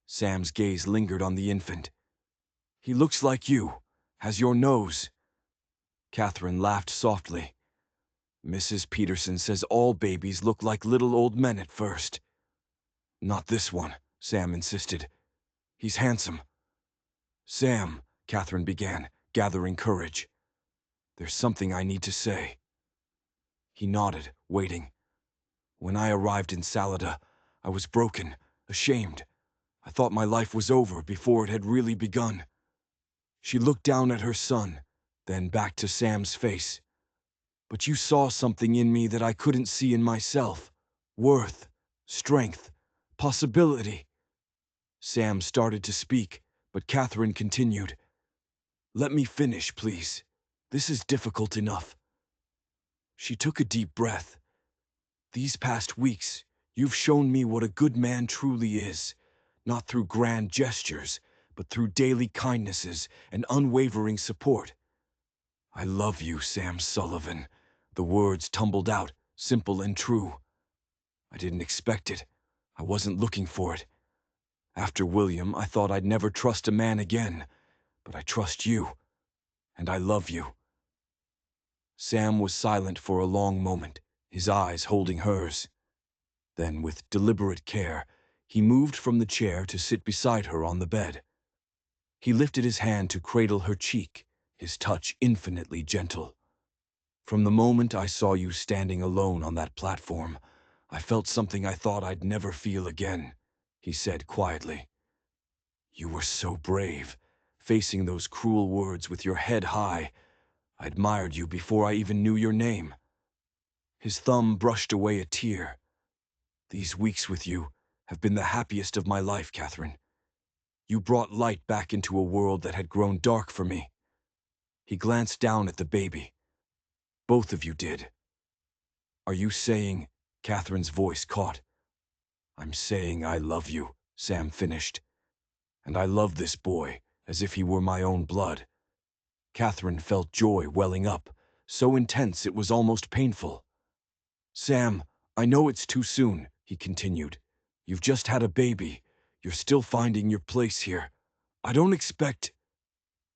Sam's gaze lingered on the infant. "He looks like you, has your nose." Catherine laughed softly. "Mrs. Peterson says all babies look like little old men at first." "Not this one," Sam insisted. "He's handsome." "Sam," Catherine began, gathering courage. "There's something I need to say." He nodded, waiting. "When I arrived in Salada, I was broken, ashamed. I thought my life was over before it had really begun." She looked down at her son, then back to Sam's face. "But you saw something in me that I couldn't see in myself. Worth, strength, possibility." Sam started to speak, but Catherine continued. "Let me finish, please. This is difficult enough." She took a deep breath. "These past weeks, you've shown me what a good man truly is, not through grand gestures, but through daily kindnesses and unwavering support." "I love you, Sam Sullivan." The words tumbled out, simple and true. "I didn't expect it. I wasn't looking for it. After William, I thought I'd never trust a man again, but I trust you, and I love you." Sam was silent for a long moment, his eyes holding hers. Then, with deliberate care, he moved from the chair to sit beside her on the bed. He lifted his hand to cradle her cheek, his touch infinitely gentle. "From the moment I saw you standing alone on that platform, I felt something I thought I'd never feel again," he said quietly. "You were so brave, facing those cruel words with your head high. I admired you before I even knew your name." His thumb brushed away a tear. "These weeks with you have been the happiest of my life, Catherine. You brought light back into a world that had grown dark for me." He glanced down at the baby. "Both of you did." "Are you saying—" Catherine's voice caught. "I'm saying I love you," Sam finished. "And I love this boy as if he were my own blood." Catherine felt joy welling up, so intense it was almost painful. "Sam, I know it's too soon," he continued. "You've just had a baby. You're still finding your place here. I don't expect—"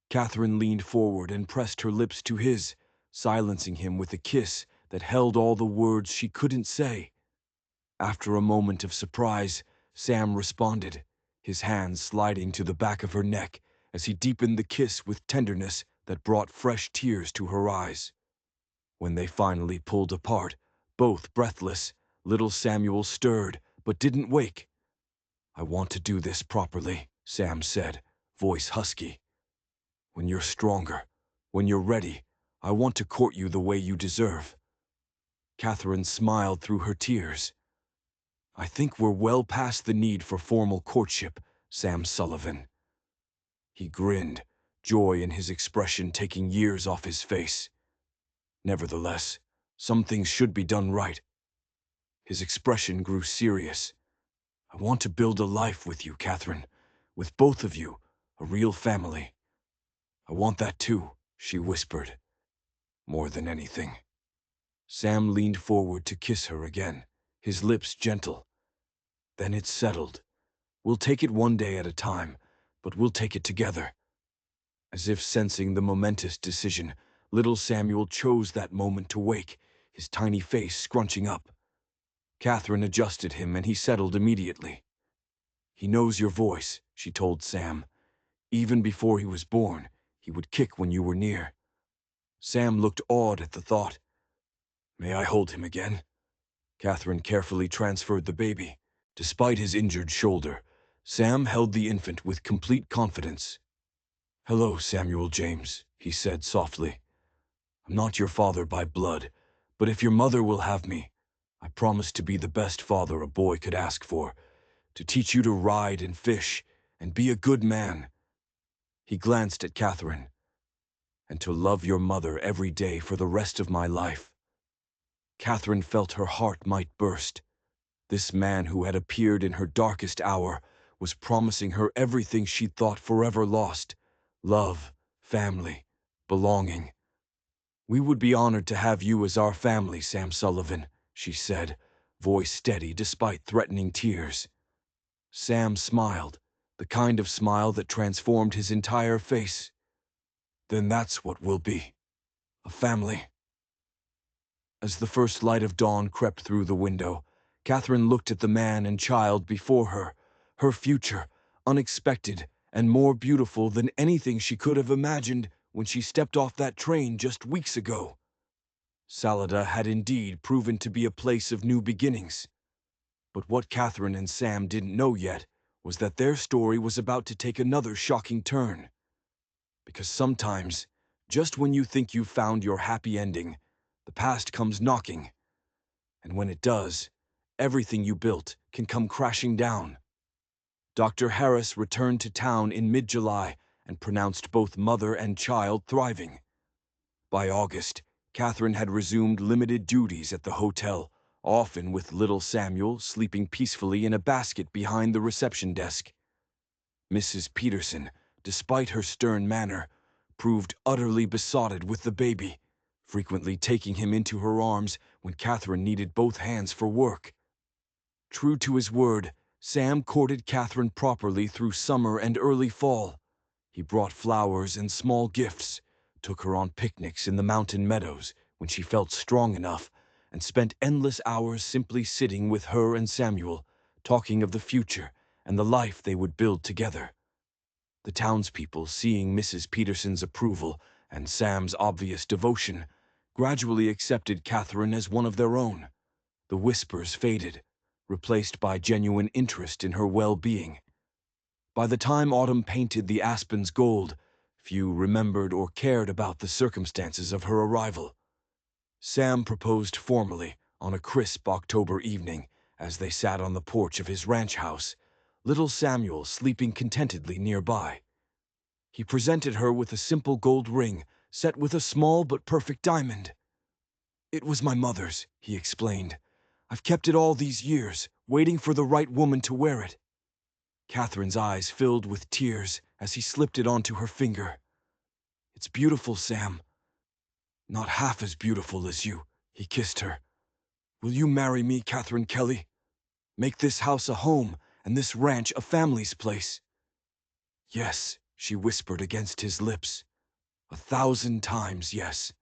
Catherine leaned forward and pressed her lips to his, silencing him with a kiss that held all the words she couldn't say. After a moment of surprise, Sam responded, his hands sliding to the back of her neck as he deepened the kiss with tenderness that brought fresh tears to her eyes. When they finally pulled apart, both breathless, little Samuel stirred, but didn't wake. "I want to do this properly," Sam said, voice husky. "When you're stronger, when you're ready, I want to court you the way you deserve." Catherine smiled through her tears. "I think we're well past the need for formal courtship, Sam Sullivan." He grinned, joy in his expression taking years off his face. "Nevertheless, some things should be done right." His expression grew serious. "I want to build a life with you, Catherine, with both of you, a real family." "I want that too," she whispered. "More than anything." Sam leaned forward to kiss her again, his lips gentle. "Then it's settled. We'll take it one day at a time, but we'll take it together." As if sensing the momentous decision, little Samuel chose that moment to wake, his tiny face scrunching up. Catherine adjusted him and he settled immediately. "He knows your voice," she told Sam. "Even before he was born, he would kick when you were near." Sam looked awed at the thought. "May I hold him again?" Catherine carefully transferred the baby. Despite his injured shoulder, Sam held the infant with complete confidence. "Hello, Samuel James," he said softly. "I'm not your father by blood, but if your mother will have me, I promise to be the best father a boy could ask for, to teach you to ride and fish, and be a good man." He glanced at Catherine. "And to love your mother every day for the rest of my life." Catherine felt her heart might burst. This man who had appeared in her darkest hour was promising her everything she'd thought forever lost: love, family, belonging. "We would be honored to have you as our family, Sam Sullivan," she said, voice steady despite threatening tears. Sam smiled, the kind of smile that transformed his entire face. "Then that's what we'll be. A family." As the first light of dawn crept through the window, Catherine looked at the man and child before her, her future, unexpected and more beautiful than anything she could have imagined when she stepped off that train just weeks ago. Salada had indeed proven to be a place of new beginnings. But what Catherine and Sam didn't know yet was that their story was about to take another shocking turn. Because sometimes, just when you think you've found your happy ending, the past comes knocking. And when it does, everything you built can come crashing down. Dr. Harris returned to town in mid-July and pronounced both mother and child thriving. By August, Catherine had resumed limited duties at the hotel, often with little Samuel sleeping peacefully in a basket behind the reception desk. Mrs. Peterson, despite her stern manner, proved utterly besotted with the baby, frequently taking him into her arms when Catherine needed both hands for work. True to his word, Sam courted Catherine properly through summer and early fall. He brought flowers and small gifts, took her on picnics in the mountain meadows when she felt strong enough, and spent endless hours simply sitting with her and Samuel, talking of the future and the life they would build together. The townspeople, seeing Mrs. Peterson's approval and Sam's obvious devotion, gradually accepted Catherine as one of their own. The whispers faded, replaced by genuine interest in her well-being. By the time autumn painted the aspens gold, few remembered or cared about the circumstances of her arrival. Sam proposed formally on a crisp October evening as they sat on the porch of his ranch house, little Samuel sleeping contentedly nearby. He presented her with a simple gold ring set with a small but perfect diamond. "It was my mother's," he explained. "I've kept it all these years, waiting for the right woman to wear it." Catherine's eyes filled with tears as he slipped it onto her finger. "It's beautiful, Sam. Not half as beautiful as you," he kissed her. "Will you marry me, Catherine Kelly? Make this house a home and this ranch a family's place?" "Yes," she whispered against his lips. 1,000 times yes.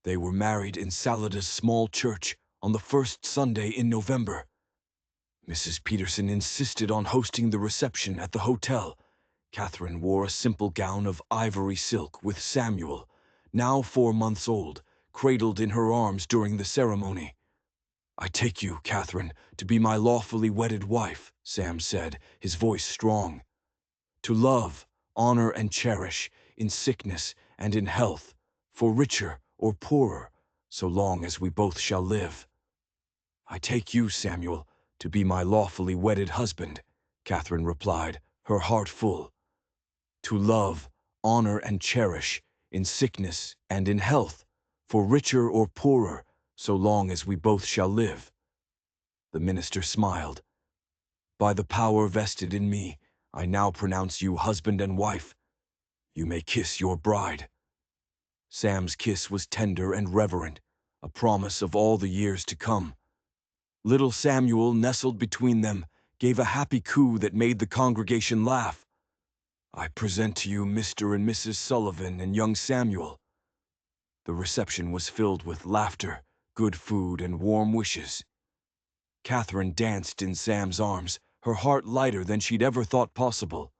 They were married in Salada's small church on the first Sunday in November. Mrs. Peterson insisted on hosting the reception at the hotel. Catherine wore a simple gown of ivory silk with Samuel, now 4 months old, cradled in her arms during the ceremony. "I take you, Catherine, to be my lawfully wedded wife," Sam said, his voice strong. "To love, honor, and cherish, in sickness and in health, for richer or poorer, so long as we both shall live." "I take you, Samuel, to be my lawfully wedded husband," Catherine replied, her heart full. "To love, honor, and cherish, in sickness and in health, for richer or poorer, so long as we both shall live." The minister smiled. "By the power vested in me, I now pronounce you husband and wife. You may kiss your bride." Sam's kiss was tender and reverent, a promise of all the years to come. Little Samuel, nestled between them, gave a happy coo that made the congregation laugh. "I present to you Mr. and Mrs. Sullivan and young Samuel." The reception was filled with laughter, good food, and warm wishes. Catherine danced in Sam's arms, her heart lighter than she'd ever thought possible.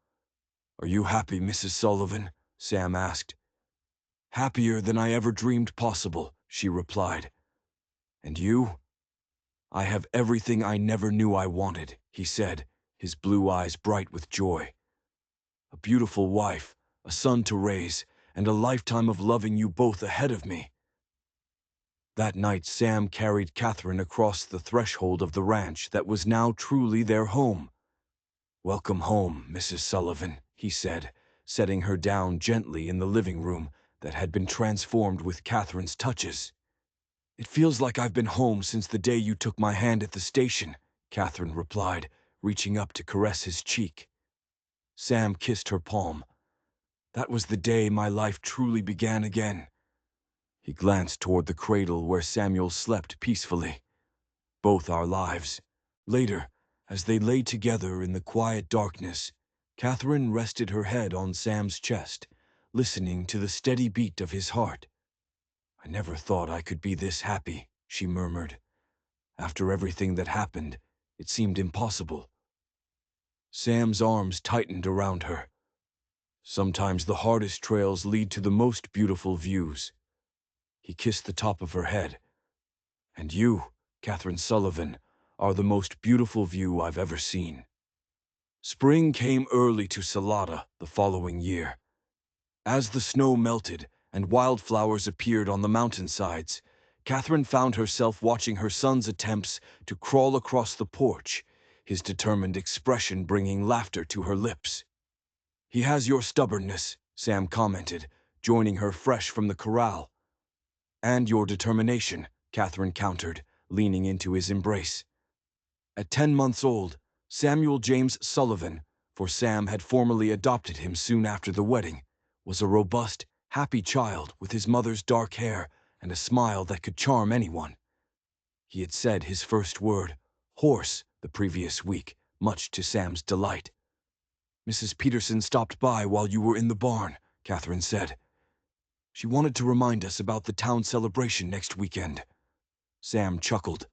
"Are you happy, Mrs. Sullivan?" Sam asked. "Happier than I ever dreamed possible," she replied. "And you?" "I have everything I never knew I wanted," he said, his blue eyes bright with joy. "A beautiful wife, a son to raise, and a lifetime of loving you both ahead of me." That night Sam carried Catherine across the threshold of the ranch that was now truly their home. "Welcome home, Mrs. Sullivan," he said, setting her down gently in the living room that had been transformed with Catherine's touches. "It feels like I've been home since the day you took my hand at the station," Catherine replied, reaching up to caress his cheek. Sam kissed her palm. "That was the day my life truly began again." He glanced toward the cradle where Samuel slept peacefully. "Both our lives." Later, as they lay together in the quiet darkness, Catherine rested her head on Sam's chest, listening to the steady beat of his heart. "I never thought I could be this happy," she murmured. "After everything that happened, it seemed impossible." Sam's arms tightened around her. "Sometimes the hardest trails lead to the most beautiful views." He kissed the top of her head. "And you, Catherine Sullivan, are the most beautiful view I've ever seen." Spring came early to Salada the following year. As the snow melted and wildflowers appeared on the mountainsides, Catherine found herself watching her son's attempts to crawl across the porch, his determined expression bringing laughter to her lips. "He has your stubbornness," Sam commented, joining her fresh from the corral. "And your determination," Catherine countered, leaning into his embrace. At 10 months old, Samuel James Sullivan, for Sam had formally adopted him soon after the wedding, was a robust, happy child with his mother's dark hair and a smile that could charm anyone. He had said his first word, horse, the previous week, much to Sam's delight. "Mrs. Peterson stopped by while you were in the barn," Catherine said. "She wanted to remind us about the town celebration next weekend." Sam chuckled.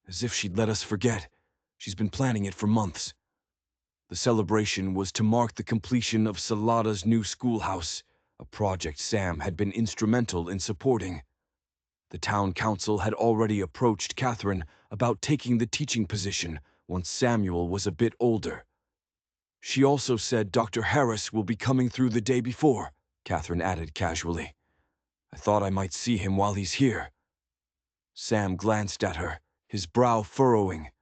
"As if she'd let us forget. She's been planning it for months." The celebration was to mark the completion of Salada's new schoolhouse, a project Sam had been instrumental in supporting. The town council had already approached Catherine about taking the teaching position once Samuel was a bit older. "She also said Dr. Harris will be coming through the day before," Catherine added casually. "I thought I might see him while he's here." Sam glanced at her, his brow furrowing.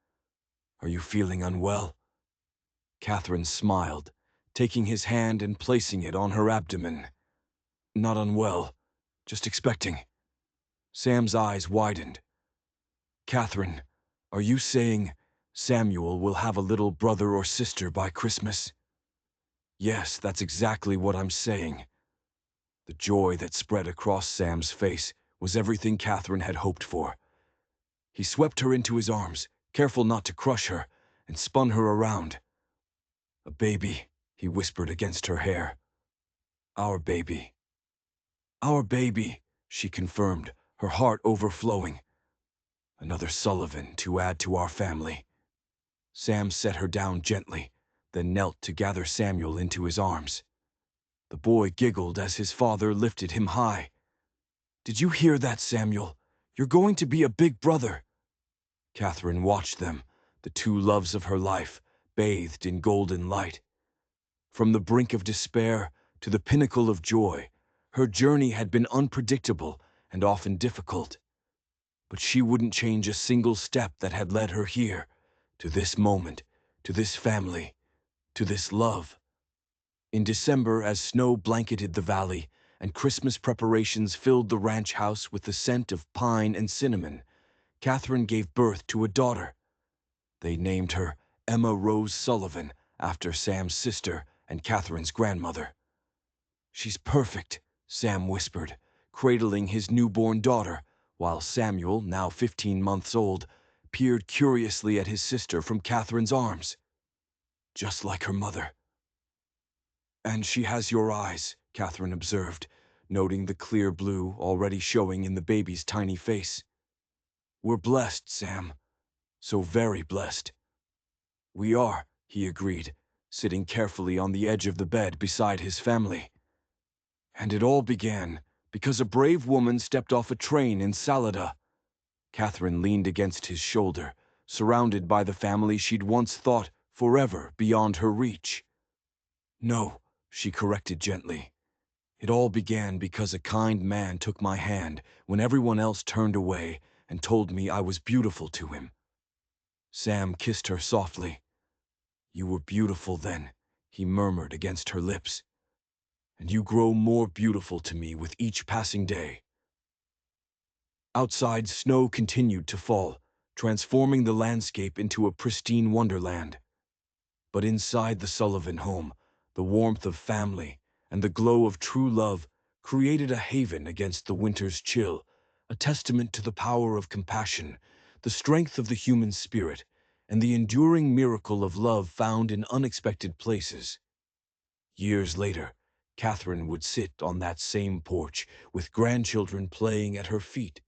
"Are you feeling unwell?" Catherine smiled, taking his hand and placing it on her abdomen. "Not unwell, just expecting." Sam's eyes widened. "Catherine, are you saying Samuel will have a little brother or sister by Christmas?" "Yes, that's exactly what I'm saying." The joy that spread across Sam's face was everything Catherine had hoped for. He swept her into his arms, careful not to crush her, and spun her around. "A baby," he whispered against her hair. "Our baby." "Our baby," she confirmed, her heart overflowing. "Another Sullivan to add to our family." Sam set her down gently, then knelt to gather Samuel into his arms. The boy giggled as his father lifted him high. "Did you hear that, Samuel? You're going to be a big brother." Catherine watched them, the two loves of her life, bathed in golden light. From the brink of despair to the pinnacle of joy, her journey had been unpredictable and often difficult. But she wouldn't change a single step that had led her here, to this moment, to this family, to this love. In December, as snow blanketed the valley and Christmas preparations filled the ranch house with the scent of pine and cinnamon, Catherine gave birth to a daughter. They named her Emma Rose Sullivan, after Sam's sister and Catherine's grandmother. "She's perfect," Sam whispered, cradling his newborn daughter, while Samuel, now 15 months old, peered curiously at his sister from Catherine's arms. "Just like her mother." "And she has your eyes," Catherine observed, noting the clear blue already showing in the baby's tiny face. "We're blessed, Sam. So very blessed." "We are," he agreed, sitting carefully on the edge of the bed beside his family. "And it all began because a brave woman stepped off a train in Salada." Catherine leaned against his shoulder, surrounded by the family she'd once thought forever beyond her reach. "No," she corrected gently. "It all began because a kind man took my hand when everyone else turned away and told me I was beautiful to him." Sam kissed her softly. "You were beautiful then," he murmured against her lips. "And you grow more beautiful to me with each passing day." Outside, snow continued to fall, transforming the landscape into a pristine wonderland. But inside the Sullivan home, the warmth of family and the glow of true love created a haven against the winter's chill, a testament to the power of compassion, the strength of the human spirit, and the enduring miracle of love found in unexpected places. Years later, Catherine would sit on that same porch with grandchildren playing at her feet,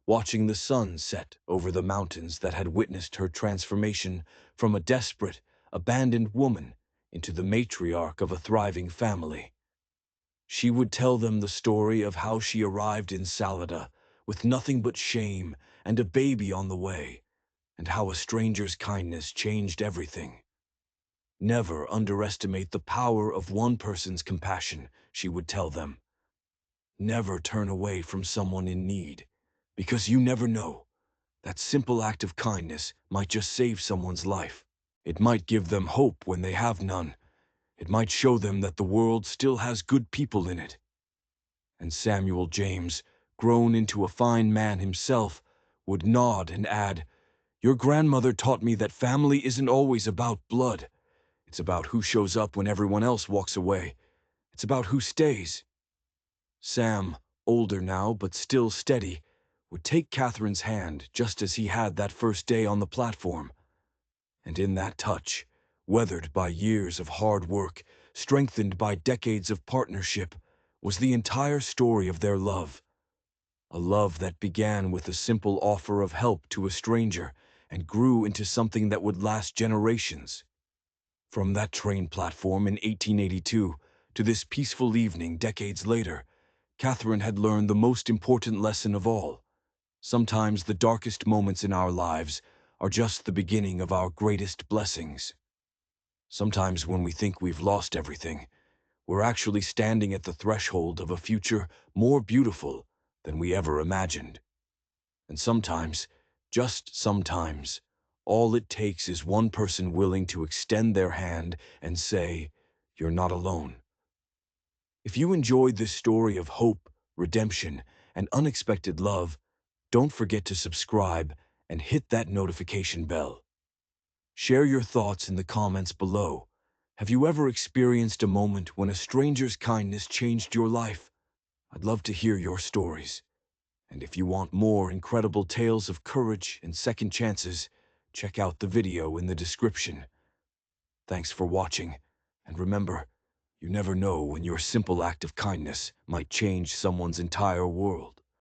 watching the sun set over the mountains that had witnessed her transformation from a desperate, abandoned woman into the matriarch of a thriving family. She would tell them the story of how she arrived in Salada with nothing but shame and a baby on the way, and how a stranger's kindness changed everything. "Never underestimate the power of one person's compassion," she would tell them. "Never turn away from someone in need, because you never know. That simple act of kindness might just save someone's life. It might give them hope when they have none. It might show them that the world still has good people in it." And Samuel James, grown into a fine man himself, would nod and add, "Your grandmother taught me that family isn't always about blood. It's about who shows up when everyone else walks away. It's about who stays." Sam, older now but still steady, would take Catherine's hand just as he had that first day on the platform. And in that touch, weathered by years of hard work, strengthened by decades of partnership, was the entire story of their love. A love that began with a simple offer of help to a stranger and grew into something that would last generations. From that train platform in 1882 to this peaceful evening decades later, Catherine had learned the most important lesson of all. Sometimes the darkest moments in our lives are just the beginning of our greatest blessings. Sometimes when we think we've lost everything, we're actually standing at the threshold of a future more beautiful than we ever imagined. And sometimes, just sometimes, all it takes is one person willing to extend their hand and say, "You're not alone." If you enjoyed this story of hope, redemption, and unexpected love, don't forget to subscribe and hit that notification bell. Share your thoughts in the comments below. Have you ever experienced a moment when a stranger's kindness changed your life? I'd love to hear your stories. And if you want more incredible tales of courage and second chances, check out the video in the description. Thanks for watching, and remember, you never know when your simple act of kindness might change someone's entire world.